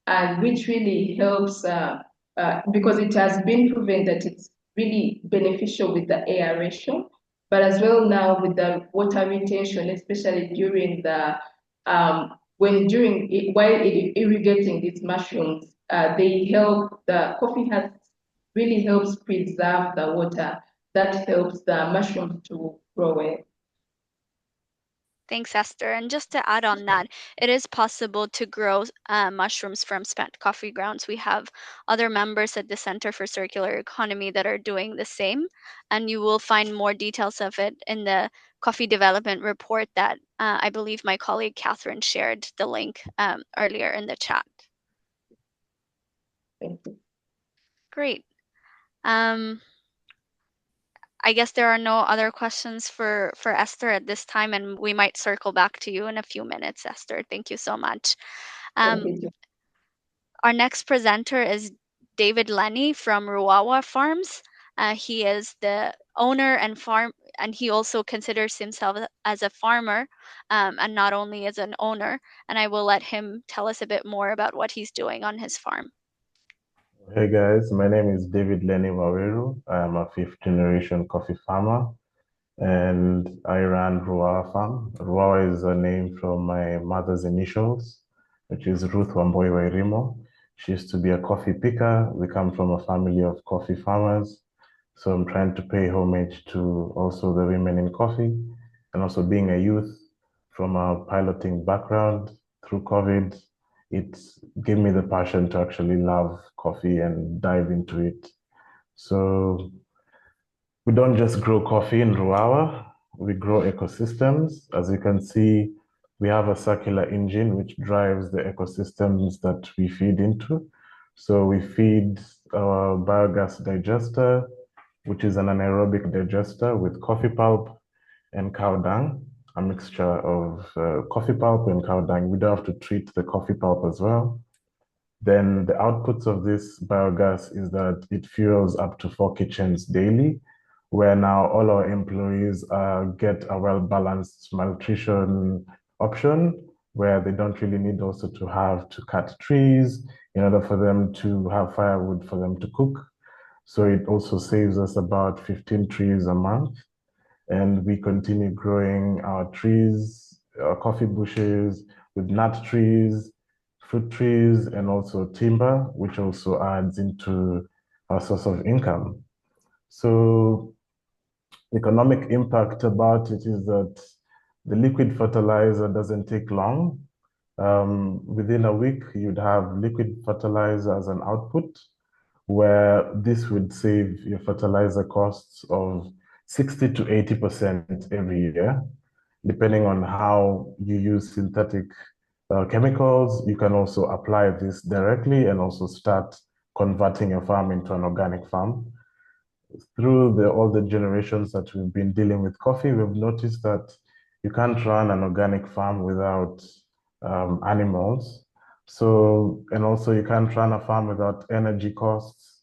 and which really helps because it has been proven that it's really beneficial with the aeration, but as well now with the water retention, especially during the while irrigating these mushrooms, the coffee husks really helps preserve the water that helps the mushrooms to grow well. Thanks, Esther. And just to add on that, it is possible to grow mushrooms from spent coffee grounds. We have other members at the Center for Circular Economy that are doing the same, and you will find more details of it in the coffee development report that I believe my colleague Catherine shared the link earlier in the chat. Thank you. Great. I guess there are no other questions for Esther at this time, and we might circle back to you in a few minutes, Esther. Thank you so much. Thank you. Our next presenter is David Lenny from Ruwawa Farms. He is the owner and he also considers himself as a farmer, and not only as an owner. And I will let him tell us a bit more about what he's doing on his farm. Hey guys, my name is David Lenny Waweru. I am a fifth generation coffee farmer and I ran Ruwawa Farm. Ruwawa is a name from my mother's initials, which is Ruth Wamboi Wairimo. She used to be a coffee picker. We come from a family of coffee farmers. So I'm trying to pay homage to also the women in coffee, and also being a youth from a piloting background through COVID. It gave me the passion to actually love coffee and dive into it. So we don't just grow coffee in Ruwawa, we grow ecosystems. As you can see, we have a circular engine which drives the ecosystems that we feed into. So we feed our biogas digester, which is an anaerobic digester with coffee pulp and cow dung, a mixture of coffee pulp and cow dung. We don't have to treat the coffee pulp as well. Then the outputs of this biogas is that it fuels up to 4 kitchens daily, where now all our employees get a well-balanced malnutrition option, where they don't really need also to have to cut trees in order for them to have firewood for them to cook. So it also saves us about 15 trees a month. And we continue growing our trees, our coffee bushes with nut trees, fruit trees, and also timber, which also adds into our source of income. So economic impact about it is that the liquid fertilizer doesn't take long. Within a week, you'd have liquid fertilizer as an output, where this would save your fertilizer costs of 60 to 80% every year, depending on how you use synthetic chemicals. You can also apply this directly and also start converting your farm into an organic farm. Through all the generations that we've been dealing with coffee, we've noticed that you can't run an organic farm without animals. So, and also you can't run a farm without energy costs.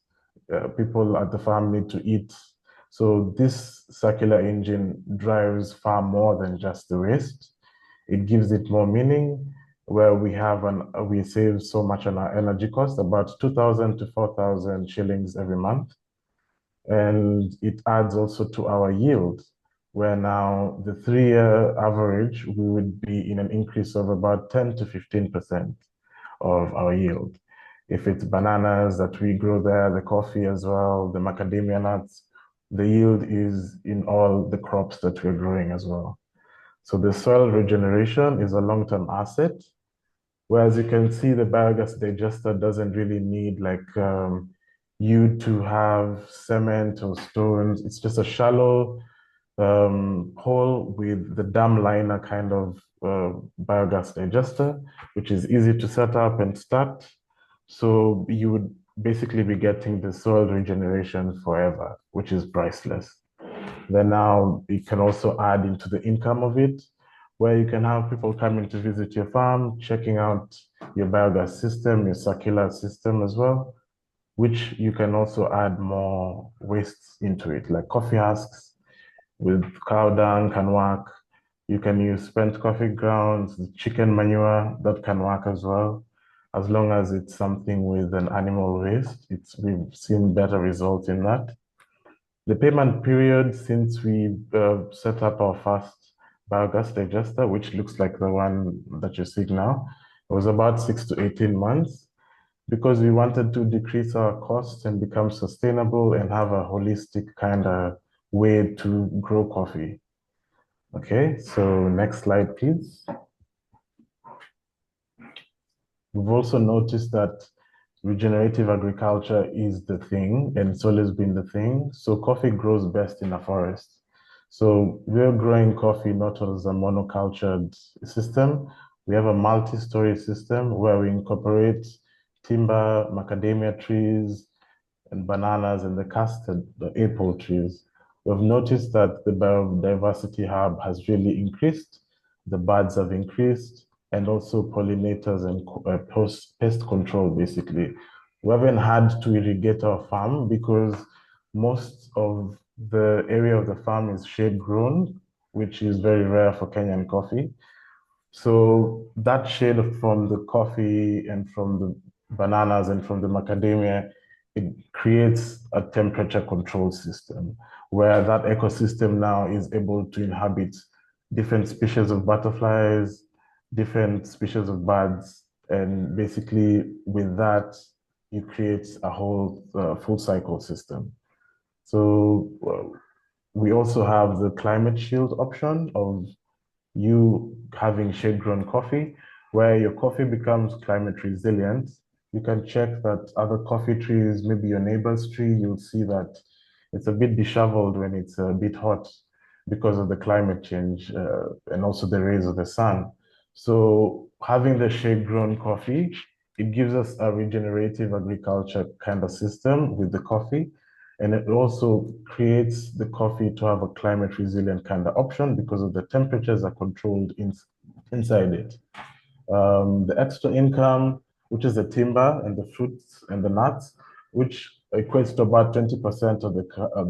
People at the farm need to eat. So this circular engine drives far more than just the waste. It gives it more meaning, where we save so much on our energy costs, about 2,000 to 4,000 shillings every month. And it adds also to our yield, where now the 3-year average, we would be in an increase of about 10 to 15% of our yield. If it's bananas that we grow there, the coffee as well, the macadamia nuts, the yield is in all the crops that we're growing as well. So the soil regeneration is a long-term asset, whereas you can see the biogas digester doesn't really need like you to have cement or stones. It's just a shallow hole with the dam liner kind of biogas digester, which is easy to set up and start. So you would basically be getting the soil regeneration forever, which is priceless. Then now you can also add into the income of it, where you can have people coming to visit your farm, checking out your biogas system, your circular system as well, which you can also add more wastes into it, like coffee husks with cow dung can work. You can use spent coffee grounds, chicken manure, that can work as well. As long as it's something with an animal waste, we've seen better results in that. The payment period, since we set up our first biogas digester, which looks like the one that you're seeing now. It was about 6 to 18 months because we wanted to decrease our costs and become sustainable and have a holistic kind of way to grow coffee. Okay, so next slide, please. We've also noticed that regenerative agriculture is the thing, and it's always been the thing. So coffee grows best in a forest. So we're growing coffee not as a monocultured system. We have a multi-story system where we incorporate timber, macadamia trees, and bananas, and the custard, the apple trees. We've noticed that the biodiversity hub has really increased, the birds have increased, and also pollinators and pest control, basically. We haven't had to irrigate our farm because most of the area of the farm is shade grown, which is very rare for Kenyan coffee. So that shade from the coffee and from the bananas and from the macadamia, it creates a temperature control system where that ecosystem now is able to inhabit different species of butterflies, different species of birds, and basically with that, you create a whole full cycle system. So we also have the climate shield option of you having shade-grown coffee, where your coffee becomes climate resilient. You can check that other coffee trees, maybe your neighbor's tree, you'll see that it's a bit disheveled when it's a bit hot because of the climate change and also the rays of the sun. So having the shade-grown coffee, it gives us a regenerative agriculture kind of system with the coffee. And it also creates the coffee to have a climate resilient kind of option because of the temperatures are controlled inside it. The extra income, which is the timber and the fruits and the nuts, which equates to about 20% of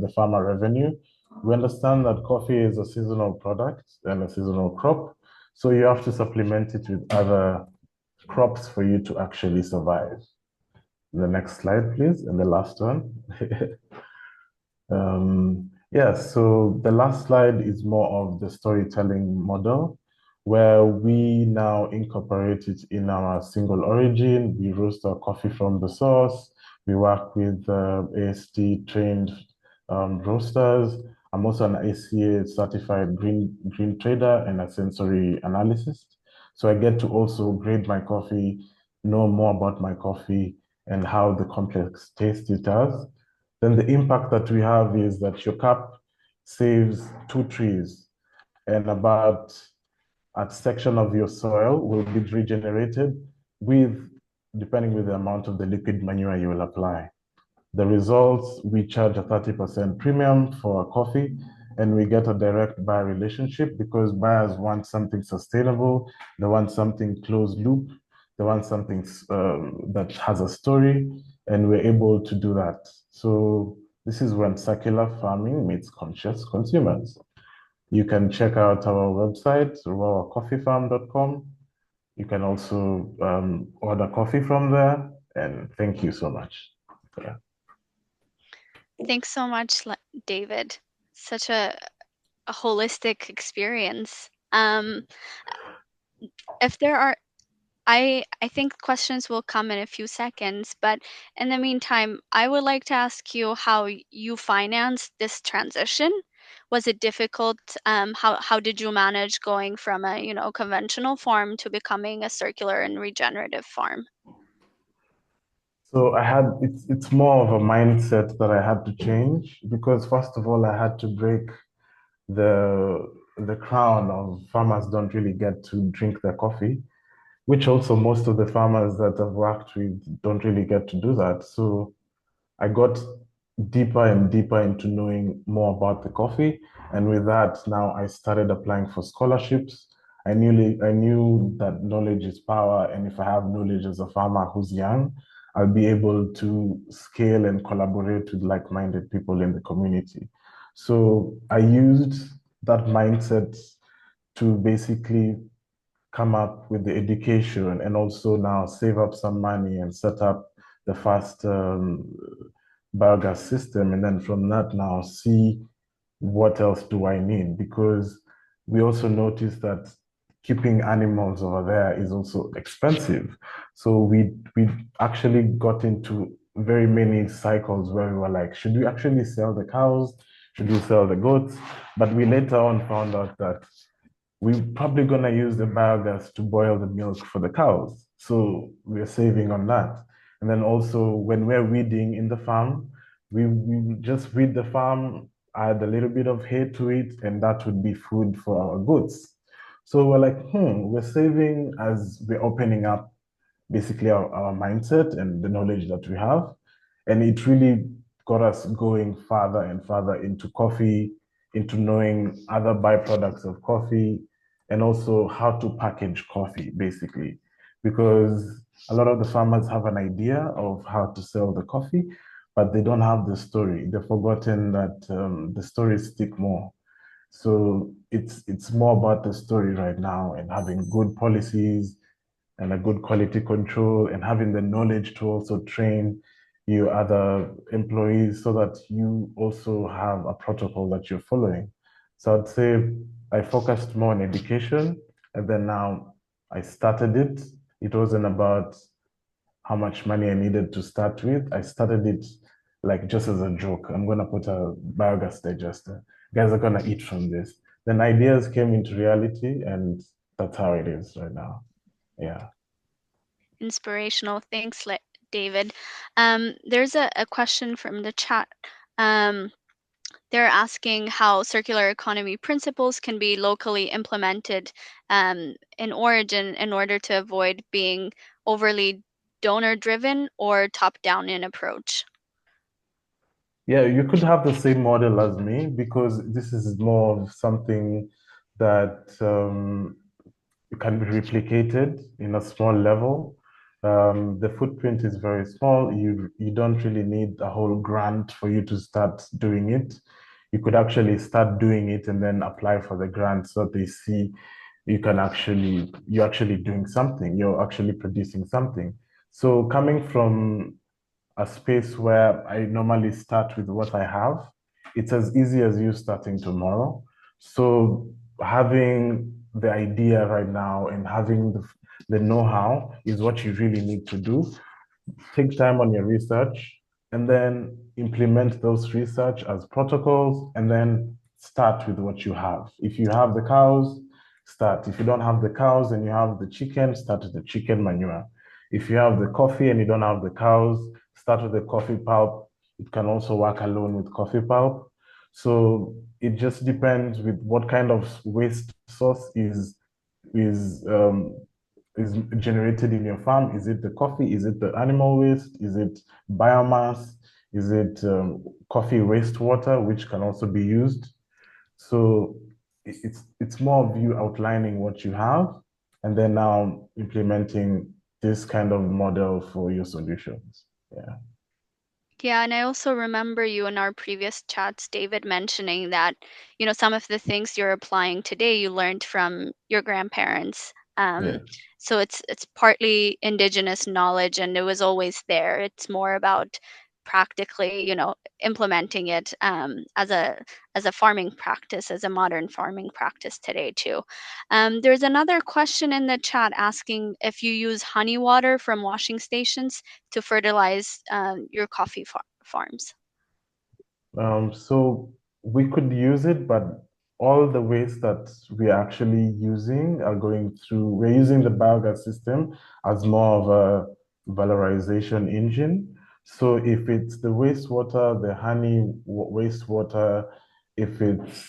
the farmer revenue. We understand that coffee is a seasonal product and a seasonal crop, so you have to supplement it with other crops for you to actually survive. The next slide, please, and the last one. So the last slide is more of the storytelling model, where we now incorporate it in our single origin. We roast our coffee from the source. We work with AST trained roasters. I'm also an ACA certified green trader and a sensory analyst. So I get to also grade my coffee, know more about my coffee and how the complex taste it has. Then the impact that we have is that your cup saves 2 trees and about a section of your soil will be regenerated depending with the amount of the liquid manure you will apply. The results, we charge a 30% premium for a coffee and we get a direct buyer relationship because buyers want something sustainable, they want something closed loop, they want something that has a story, and we're able to do that. So this is when circular farming meets conscious consumers. You can check out our website, ruwawacoffeefarm.com. You can also order coffee from there, and thank you so much. Yeah. Thanks so much, David. Such a holistic experience. If there are, I think questions will come in a few seconds, but in the meantime, I would like to ask you how you financed this transition. Was it difficult? How did you manage going from a conventional farm to becoming a circular and regenerative farm? So it's more of a mindset that I had to change because first of all, I had to break the crown of farmers don't really get to drink their coffee, which also most of the farmers that I've worked with don't really get to do that. So I got deeper and deeper into knowing more about the coffee. And with that, now I started applying for scholarships. I knew that knowledge is power. And if I have knowledge as a farmer who's young, I'll be able to scale and collaborate with like-minded people in the community. So I used that mindset to basically come up with the education and also now save up some money and set up the first biogas system. And then from that now see what else do I need? Because we also noticed that keeping animals over there is also expensive. So we actually got into very many cycles where we were like, should we actually sell the cows? Should we sell the goats? But we later on found out that we're probably gonna use the biogas to boil the milk for the cows. So we're saving on that. And then also when we're weeding in the farm, we just weed the farm, add a little bit of hay to it, and that would be food for our goats. So we're like, we're saving as we're opening up basically our mindset and the knowledge that we have. And it really got us going farther and farther into coffee, into knowing other byproducts of coffee, and also how to package coffee, basically. Because a lot of the farmers have an idea of how to sell the coffee, but they don't have the story. They've forgotten that the stories stick more. So it's more about the story right now and having good policies and a good quality control and having the knowledge to also train your other employees so that you also have a protocol that you're following. So I'd say I focused more on education, and then now I started it. It wasn't about how much money I needed to start with. I started it like just as a joke. I'm gonna put a biogas digester. Guys are gonna eat from this. Then ideas came into reality, and that's how it is right now. Yeah. Inspirational. Thanks, David. There's a question from the chat. They're asking how circular economy principles can be locally implemented in origin in order to avoid being overly donor-driven or top-down in approach. Yeah, you could have the same model as me because this is more of something that can be replicated in a small level. The footprint is very small. You don't really need a whole grant for you to start doing it. You could actually start doing it and then apply for the grant so they see you're actually doing something. You're actually producing something. So coming from a space where I normally start with what I have, it's as easy as you starting tomorrow. So having the idea right now and having the know-how is what you really need to do. Take time on your research and then implement those research as protocols and then start with what you have. If you have the cows, start. If you don't have the cows and you have the chicken, start with the chicken manure. If you have the coffee and you don't have the cows, start with the coffee pulp. It can also work alone with coffee pulp. So it just depends with what kind of waste source is generated in your farm. Is it the coffee? Is it the animal waste? Is it biomass? Is it coffee wastewater, which can also be used? So it's more of you outlining what you have and then now implementing this kind of model for your solutions. Yeah. Yeah, and I also remember you in our previous chats, David, mentioning that, some of the things you're applying today, you learned from your grandparents. Yeah. So it's partly indigenous knowledge, and it was always there. It's more about practically, implementing it as a farming practice, as a modern farming practice today too. There's another question in the chat asking if you use honey water from washing stations to fertilize your coffee farms. So we could use it, but all the waste that we're actually using we're using the biogas system as more of a valorization engine. So if it's the wastewater, the honey wastewater, if it's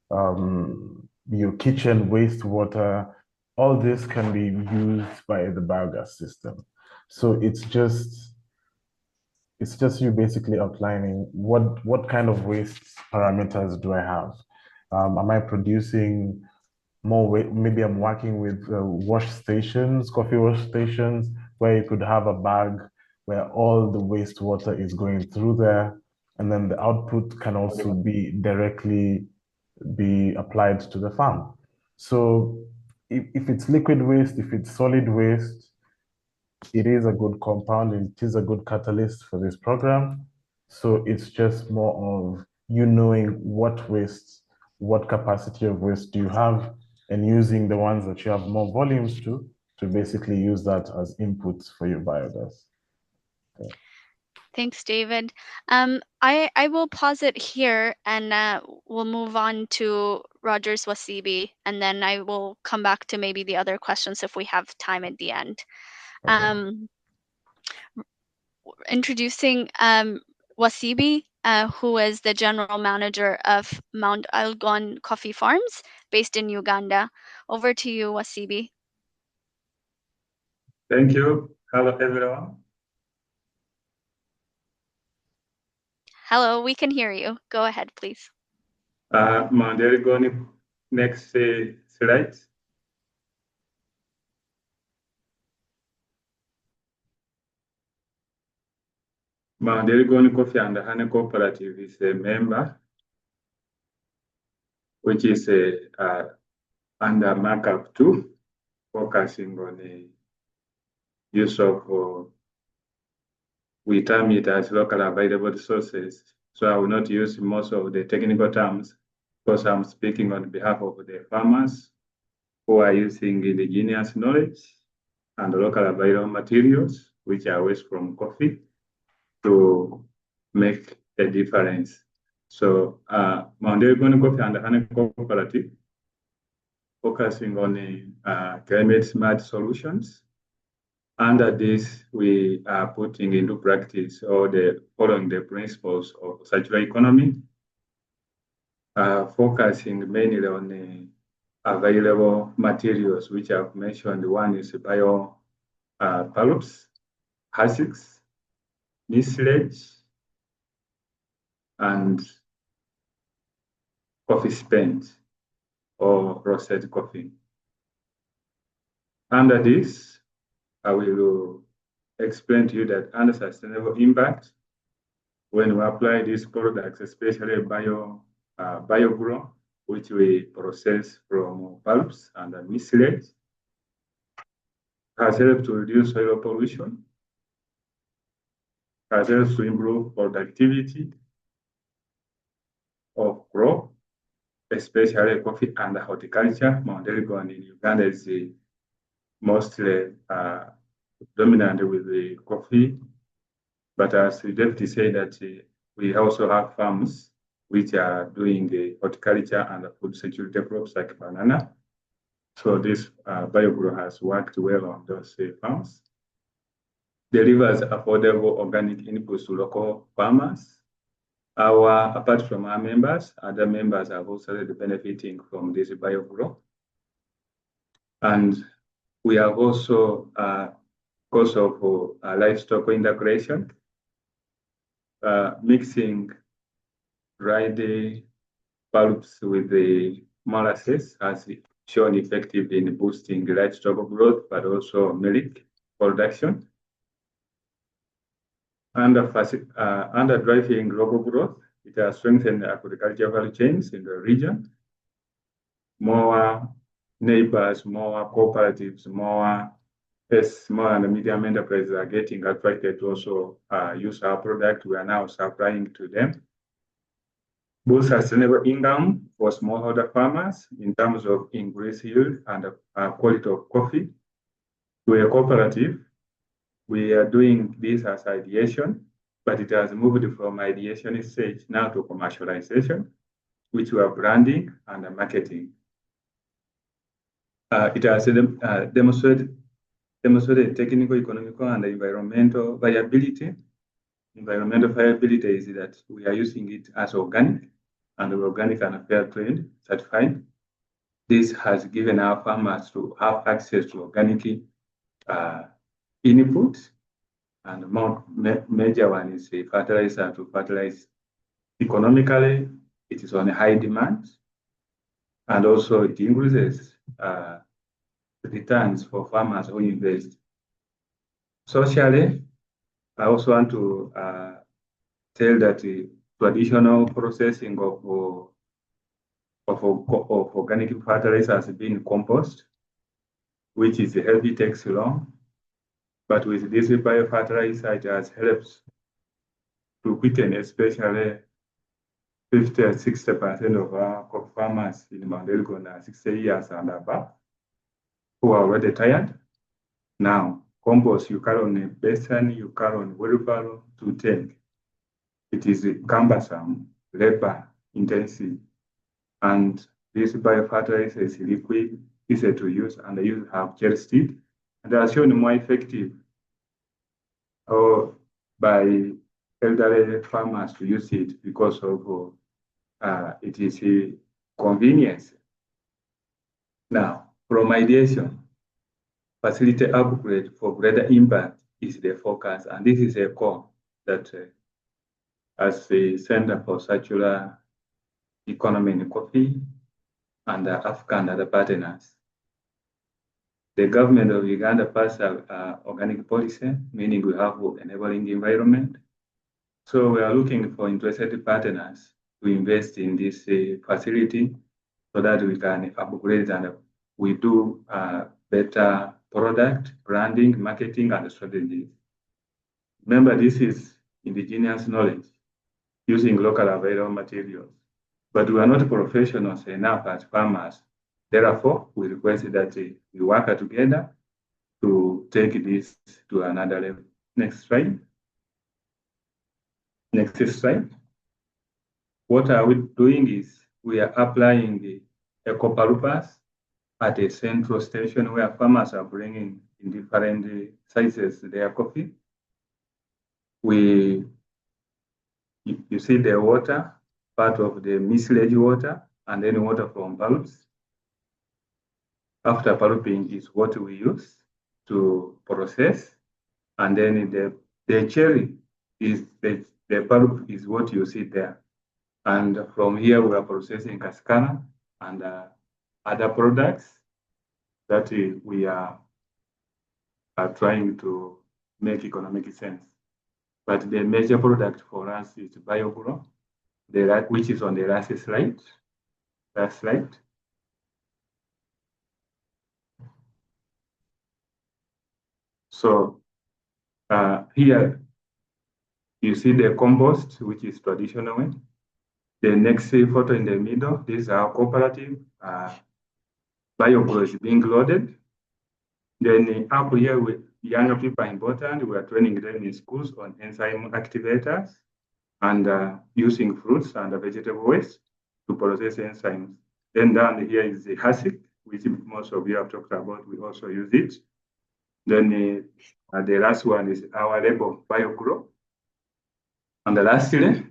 your kitchen wastewater, all this can be used by the biogas system. So it's just you basically outlining what kind of waste parameters do I have? Am I producing more waste? Maybe I'm working with wash stations, coffee wash stations, where you could have a bag where all the wastewater is going through there, and then the output can also be directly be applied to the farm. So if it's liquid waste, if it's solid waste, it is a good compound, it is a good catalyst for this program. So it's just more of you knowing what waste what capacity of waste do you have, and using the ones that you have more volumes to basically use that as inputs for your biogas. Okay. Thanks, David. I will pause it here and we'll move on to Roger's Wasibi, and then I will come back to maybe the other questions if we have time at the end. Okay. Introducing Wasibi, who is the general manager of Mount Elgon Coffee Farms based in Uganda. Over to you, Wasibi. Thank you. Hello, everyone. Hello, we can hear you. Go ahead, please. Mount Elgon, next slide. Mount Elgon Coffee and Honey Cooperative is a member, which is under markup 2, focusing on the use of, we term it as local available resources. So I will not use most of the technical terms because I'm speaking on behalf of the farmers who are using indigenous knowledge and local available materials, which are waste from coffee, to make a difference. So Mount Elgon Coffee and Honey Cooperative, focusing on climate smart solutions. Under this, we are putting into practice following the principles of circular economy, focusing mainly on the available materials, which I've mentioned. One is bio pulps, husks, silage, and coffee spent or roasted coffee. Under this, I will explain to you that under sustainable impact, when we apply these products, especially bio-grow, which we process from pulps and silage, has helped to reduce soil pollution, has helped to improve productivity of crop, especially coffee and horticulture. Mount Elgon in Uganda is mostly dominant with the coffee, but as the deputy said, that we also have farms which are doing the horticulture and the food security crops like banana. So this biogrow has worked well on those farms. Delivers affordable organic inputs to local farmers. Apart from our members, other members have also started benefiting from this biogrow. And we have also, because of livestock integration, mixing dried pulps with the molasses has shown effective in boosting livestock growth, but also milk production. Under driving global growth, it has strengthened agricultural value chains in the region. More neighbors, more cooperatives, more small and medium enterprises are getting attracted to also use our product. We are now supplying to them. Boost sustainable income for smallholder farmers in terms of increased yield and quality of coffee. We are cooperative. We are doing this as ideation, but it has moved from ideation stage now to commercialization, which we are branding and marketing. It has demonstrated technical, economical, and environmental viability. Environmental viability is that we are using it as organic, and organic and fair trade certified. This has given our farmers to have access to organic inputs, and more major one is a fertilizer to fertilize economically. It is on a high demand, and also it increases returns for farmers who invest. Socially, I also want to tell that the traditional processing of organic fertilizer has been compost, which is heavy, takes long. But with this biofertilizer, it has helped to quicken, especially 50 or 60% of our coffee farmers in Mount Elgon are 60 years and above, who are already tired. Now, compost, you carry on a basin, you carry on wheelbarrow to take. It is cumbersome, labor intensive, and this biofertilizer is liquid, easy to use, and you have gel seed, and they are shown more effective by elderly farmers to use it because of it is a convenience. Now, from ideation, facility upgrade for greater impact is the focus, and this is a core that as the Center for Circular Economy in Coffee and AFCA and other partners. The government of Uganda passed organic policy, meaning we have enabling environment. So we are looking for interested partners to invest in this facility so that we can upgrade and we do better product, branding, marketing, and strategies. Remember, this is indigenous knowledge using local available materials, but we are not professionals enough as farmers. Therefore, we request that we work together to take this to another level. Next slide. Next slide. What are we doing is we are applying the eco-pulpers at a central station where farmers are bringing in different sizes their coffee. You see the water, part of the mislage water, and then water from pulps. After pulping is what we use to process, and then the cherry is the pulp is what you see there. And from here we are processing cascara and other products that we are trying to make economic sense. But the major product for us is BioGrow, which is on the last slide. Last slide. So here you see the compost, which is traditional way. The next photo in the middle, this is our cooperative. BioGrow is being loaded. Then up here with younger people are important. We are training them in schools on enzyme activators and using fruits and vegetable waste to process enzymes. Then down here is the husks, which most of you have talked about. We also use it. Then the last one is our label BioGrow. And the lastly,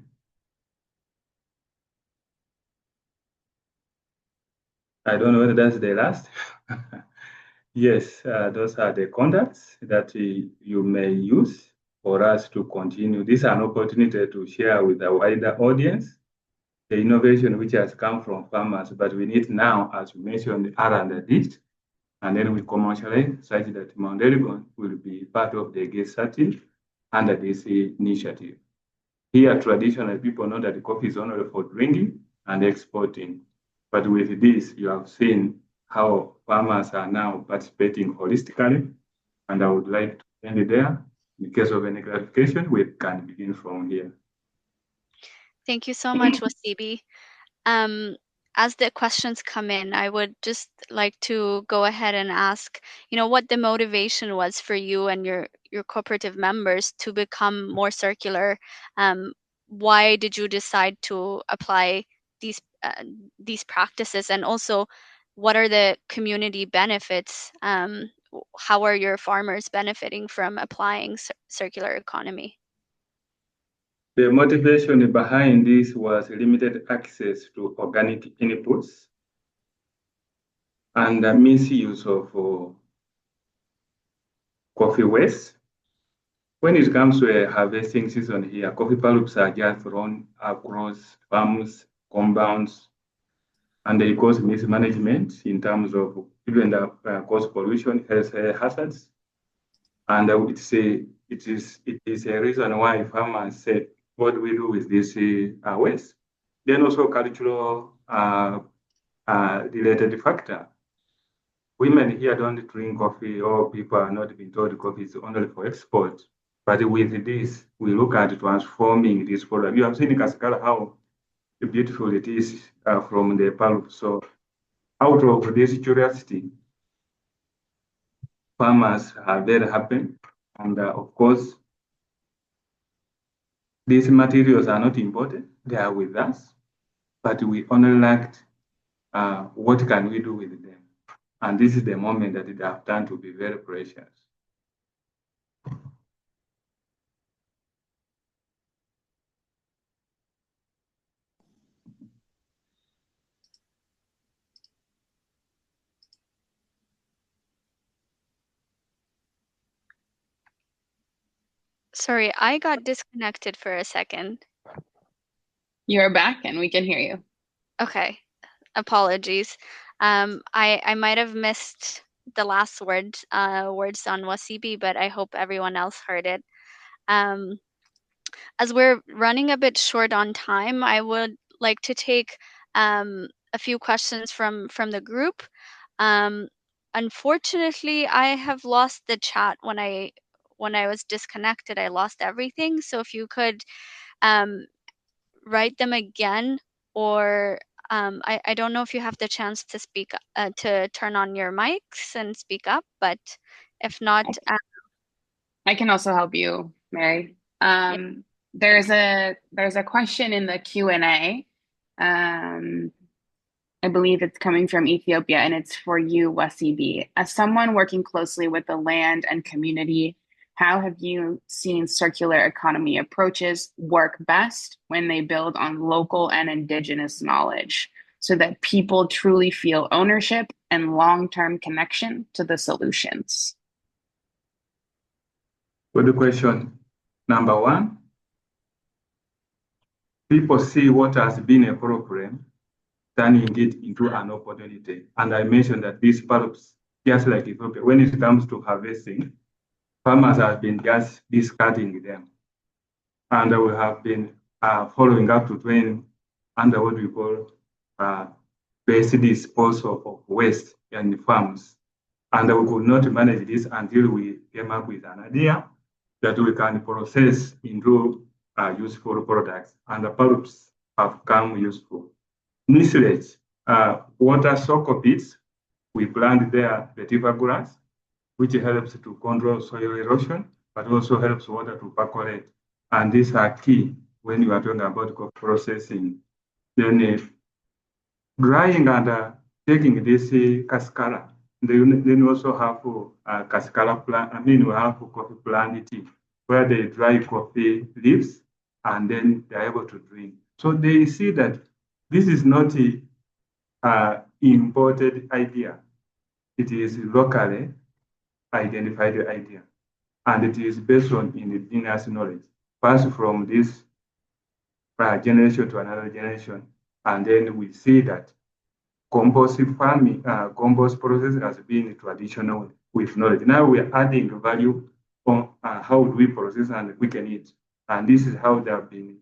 I don't know whether that's the last. Yes, those are the contacts that you may use for us to continue. This is an opportunity to share with a wider audience the innovation which has come from farmers, but we need now, as we mentioned, R&D, and then we commercialize such that Mount Elgon will be part of the GATE 30 under this initiative. Here, traditionally, people know that the coffee is only for drinking and exporting. But with this, you have seen how farmers are now participating holistically. And I would like to end it there. In case of any clarification, we can begin from here. Thank you so much, Wasibi. As the questions come in, I would just like to go ahead and ask, what the motivation was for you and your cooperative members to become more circular. Why did you decide to apply these practices, and also what are the community benefits? How are your farmers benefiting from applying circular economy? The motivation behind this was limited access to organic inputs and the misuse of coffee waste. When it comes to a harvesting season here, coffee pulps are just thrown across farms, compounds, and they cause mismanagement in terms of even the cause pollution, health hazards. And it is a reason why farmers say, what do we do with this waste? Then also cultural related factor. Women here don't drink coffee, or people are not being told coffee is only for export. But with this, we look at transforming this product. You have seen in Cascara how beautiful it is from the pulp. So out of this curiosity, farmers are very happy. And of course, these materials are not imported, they are with us, but we only lacked what can we do with them. And this is the moment that they have done to be very precious. Sorry, I got disconnected for a second. You're back and we can hear you. Okay, apologies. I might have missed the last words on Wasibi, but I hope everyone else heard it. As we're running a bit short on time, I would like to take a few questions from the group. Unfortunately, I have lost the chat when I was disconnected. I lost everything. So if you could write them again, or I don't know if you have the chance to speak to turn on your mics and speak up, but if not, I can also help you, Mary. yeah. There's a question in the Q&A. I believe it's coming from Ethiopia, and it's for you, Wasibi. As someone working closely with the land and community, how have you seen circular economy approaches work best when they build on local and indigenous knowledge so that people truly feel ownership and long-term connection to the solutions? Good question. Number one, people see what has been a problem, turning it into an opportunity. And I mentioned that these pulps, just like Ethiopia, when it comes to harvesting, farmers have been just discarding them. And we have been following up to train under what we call basic disposal of waste in the farms. And we could not manage this until we came up with an idea that we can process into useful products. And the pulps have come useful. Nislage, water soak pits, we plant there vetiver grass, which helps to control soil erosion, but also helps water to percolate. And these are key when you are talking about processing. Then drying and taking this cascara. Then we also have cascara plant. I mean, we have coffee plant tea, where they dry coffee leaves and then they're able to drink. So they see that this is not an imported idea. It is locally identified idea. And it is based on indigenous knowledge, passed from this generation to another generation. And then we see that compost farming, compost process has been traditional with knowledge. Now we are adding value on how do we process and we can eat. And this is how they have been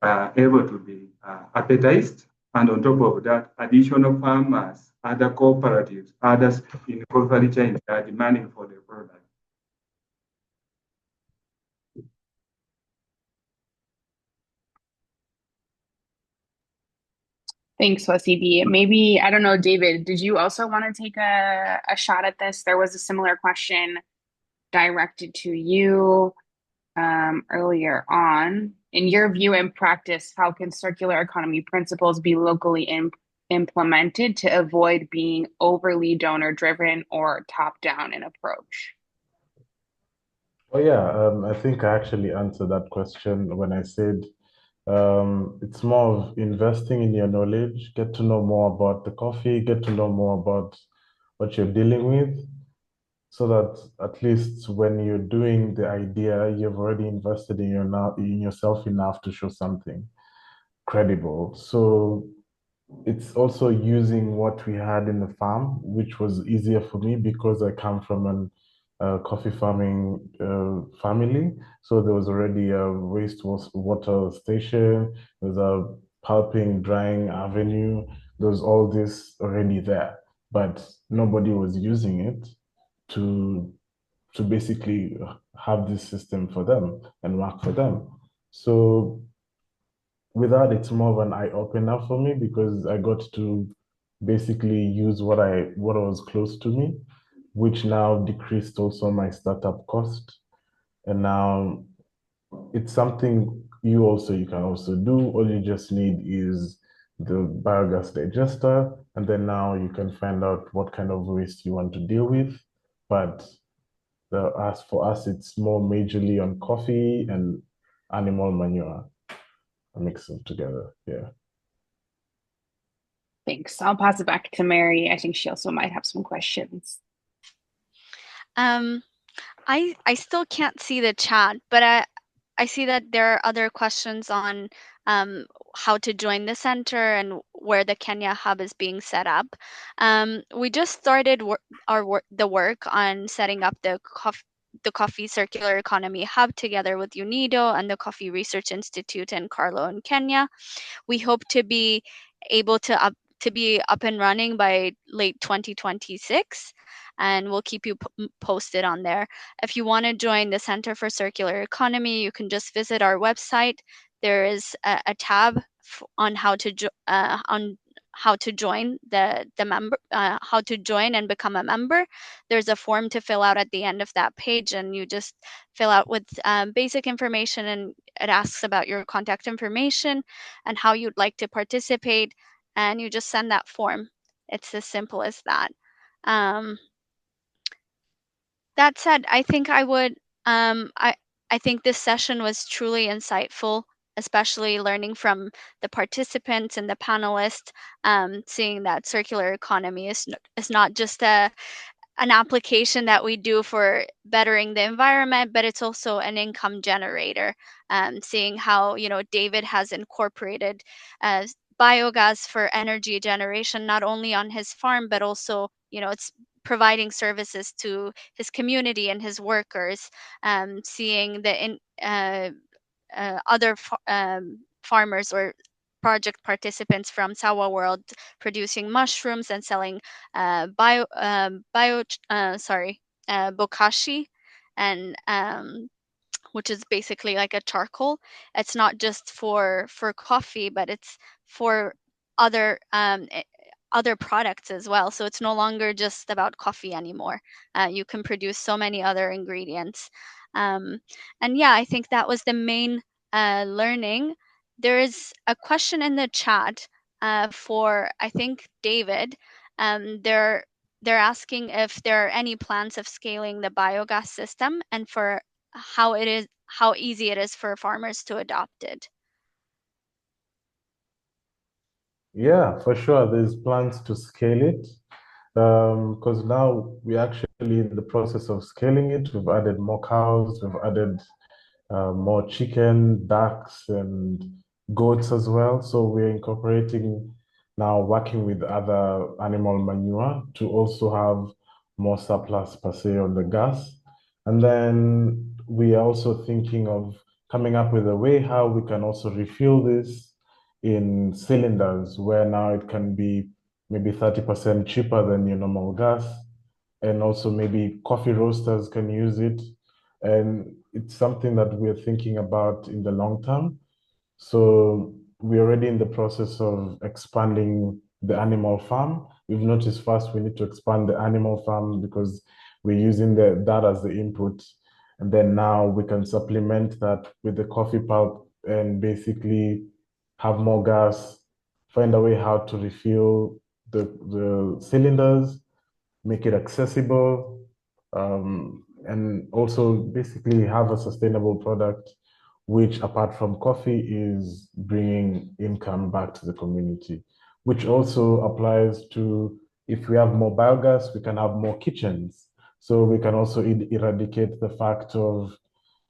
able to be appetized. And on top of that, additional farmers, other cooperatives, others in cooperative chain are demanding for the product. Thanks, Wasibi. Maybe, I don't know, David, did you also want to take a shot at this? There was a similar question directed to you earlier on. In your view and practice, how can circular economy principles be locally implemented to avoid being overly donor-driven or top-down in approach? Oh yeah, I think I actually answered that question when I said it's more of investing in your knowledge, get to know more about the coffee, get to know more about what you're dealing with, so that at least when you're doing the idea, you've already invested in yourself enough to show something credible. So it's also using what we had in the farm, which was easier for me because I come from an coffee farming family. So there was already a wastewater station, there's a pulping, drying avenue, there's all this already there, but nobody was using it to basically have this system for them and work for them. So with that, it's more of an eye opener for me because I got to basically use what was close to me, which now decreased also my startup cost. And now it's something you can also do. All you just need is the biogas digester, and then now you can find out what kind of waste you want to deal with. But as for us, it's more majorly on coffee and animal manure. I mix them together. Yeah. Thanks. I'll pass it back to Mary. I think she also might have some questions. I still can't see the chat, but I see that there are other questions on how to join the center and where the Kenya hub is being set up. We just started the work on setting up the Coffee Circular Economy Hub together with UNIDO and the Coffee Research Institute in Carlo in Kenya. We hope to be able to be up and running by late 2026, and we'll keep you posted on there. If you want to join the Center for Circular Economy, you can just visit our website. There is a tab on how to join how to join and become a member. There's a form to fill out at the end of that page, and you just fill out with basic information, and it asks about your contact information and how you'd like to participate, and you just send that form. It's as simple as that. That said, I think I think this session was truly insightful, especially learning from the participants and the panelists, seeing that circular economy is not just an application that we do for bettering the environment, but it's also an income generator. Seeing how, David has incorporated biogas for energy generation, not only on his farm, but also, it's providing services to his community and his workers. Seeing the other farmers or project participants from SAWA World producing mushrooms and selling bokashi, and which is basically like a charcoal. It's not just for coffee, but it's for other products as well. So it's no longer just about coffee anymore. You can produce so many other ingredients. And yeah, I think that was the main learning. There is a question in the chat for, I think, David. They're asking if there are any plans of scaling the biogas system, and for how easy it is for farmers to adopt it. Yeah, for sure. There's plans to scale it because now we're actually in the process of scaling it. We've added more cows, we've added more chicken, ducks, and goats as well. So we're incorporating now, working with other animal manure to also have more surplus per se on the gas. And then we are also thinking of coming up with a way how we can also refuel this in cylinders, where now it can be maybe 30% cheaper than your normal gas. And also maybe coffee roasters can use it. And it's something that we're thinking about in the long term. So we're already in the process of expanding the animal farm. We've noticed first we need to expand the animal farm because we're using that as the input. And then now we can supplement that with the coffee pulp and basically have more gas, find a way how to refill the cylinders, make it accessible, and also basically have a sustainable product, which apart from coffee is bringing income back to the community, which also applies to if we have more biogas, we can have more kitchens. So we can also eradicate the fact of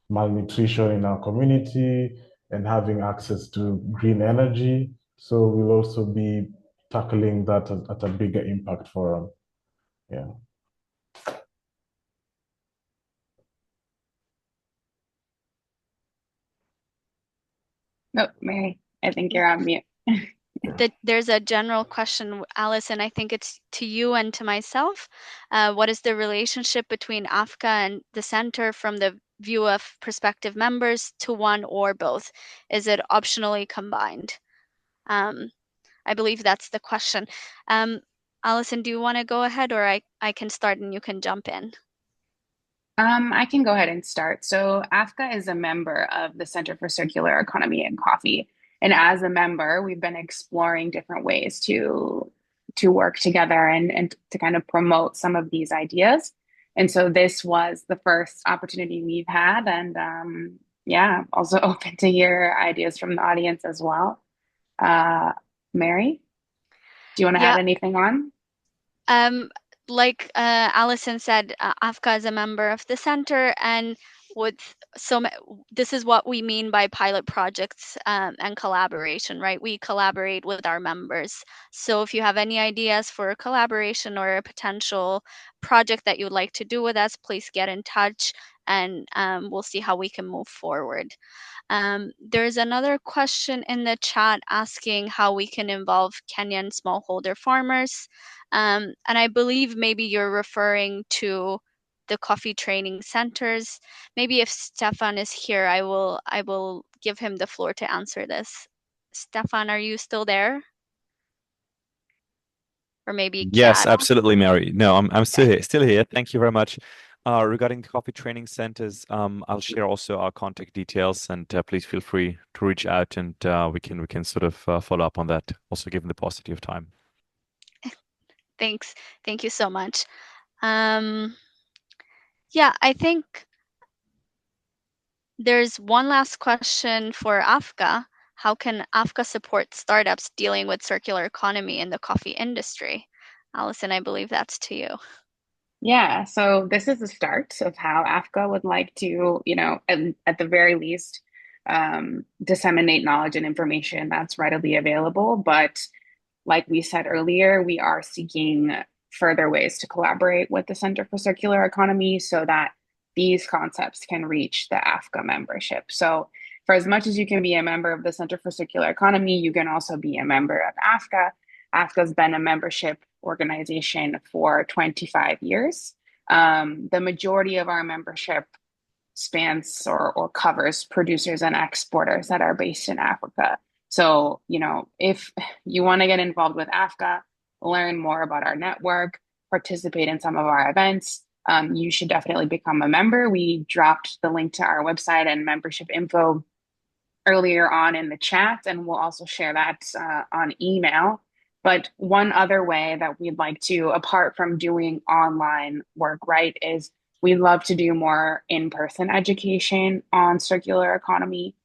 malnutrition in our community and having access to green energy. So we'll also be tackling that at a bigger impact forum. Yeah. Oh, Mary, I think you're on mute. There's a general question, Alison, I think it's to you and to myself. What is the relationship between AFCA and the center from the view of prospective members to one or both? Is it optionally combined? I believe that's the question. Allison, do you want to go ahead, or I can start and you can jump in? I can go ahead and start. So AFCA is a member of the Center for Circular Economy and Coffee. And as a member, we've been exploring different ways to work together and to kind of promote some of these ideas. And so this was the first opportunity we've had. And yeah, also open to hear ideas from the audience as well. Mary, do you want to add anything on? Like Allison said, AFCA is a member of the center, and this is what we mean by pilot projects and collaboration, right? We collaborate with our members. So if you have any ideas for a collaboration or a potential project that you'd like to do with us, please get in touch, and we'll see how we can move forward. There's another question in the chat asking how we can involve Kenyan smallholder farmers. And I believe maybe you're referring to the coffee training centers. Maybe if Stefan is here, I will give him the floor to answer this. Stefan, are you still there? Or maybe Yes, Kat? absolutely, Mary. No, I'm still here. Thank you very much. Regarding the coffee training centers, I'll share also our contact details, and please feel free to reach out, and we can sort of follow up on that, also given the paucity of time. Thanks. Thank you so much. Yeah, I think there's one last question for AFCA. How can AFCA support startups dealing with circular economy in the coffee industry? Allison, I believe that's to you. Yeah, so this is the start of how AFCA would like to, at the very least, disseminate knowledge and information that's readily available. But like we said earlier, we are seeking further ways to collaborate with the Center for Circular Economy so that these concepts can reach the AFCA membership. So for as much as you can be a member of the Center for Circular Economy, you can also be a member of AFCA. AFCA's been a membership organization for 25 years. The majority of our membership spans or covers producers and exporters that are based in Africa. So, if you want to get involved with AFCA, learn more about our network, participate in some of our events, you should definitely become a member. We dropped the link to our website and membership info earlier on in the chat, and we'll also share that on email. But one other way that we'd like to, apart from doing online work, right, is we'd love to do more in-person education on circular economy,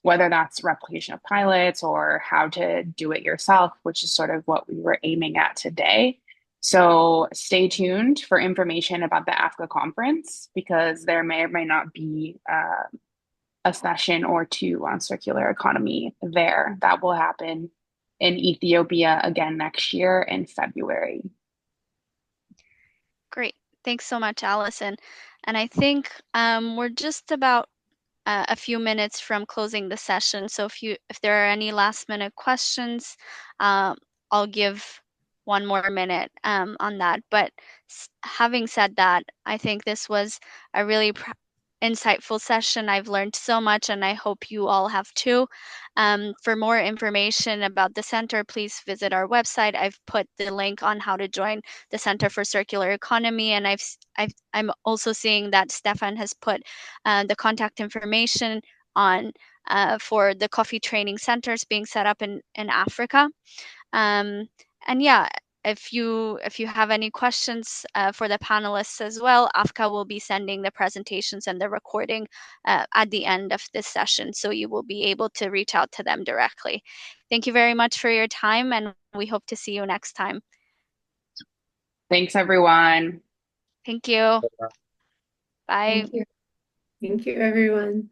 whether that's replication of pilots or how to do it yourself, which is sort of what we were aiming at today. So stay tuned for information about the AFCA conference, because there may or may not be a session or two on circular economy there. That will happen in Ethiopia again next year in February. Great. Thanks so much, Allison. And I think we're just about a few minutes from closing the session. So if there are any last minute questions, I'll give one more minute on that. But having said that, I think this was a really insightful session. I've learned so much, and I hope you all have too. For more information about the center, please visit our website. I've put the link on how to join the Center for Circular Economy, and I'm also seeing that Stefan has put the contact information on for the coffee training centers being set up in Africa. And yeah, if you have any questions for the panelists as well, AFCA will be sending the presentations and the recording at the end of this session, so you will be able to reach out to them directly. Thank you very much for your time, and we hope to see you next time. Thanks, everyone. Thank you. Bye. Thank you. Thank you, everyone.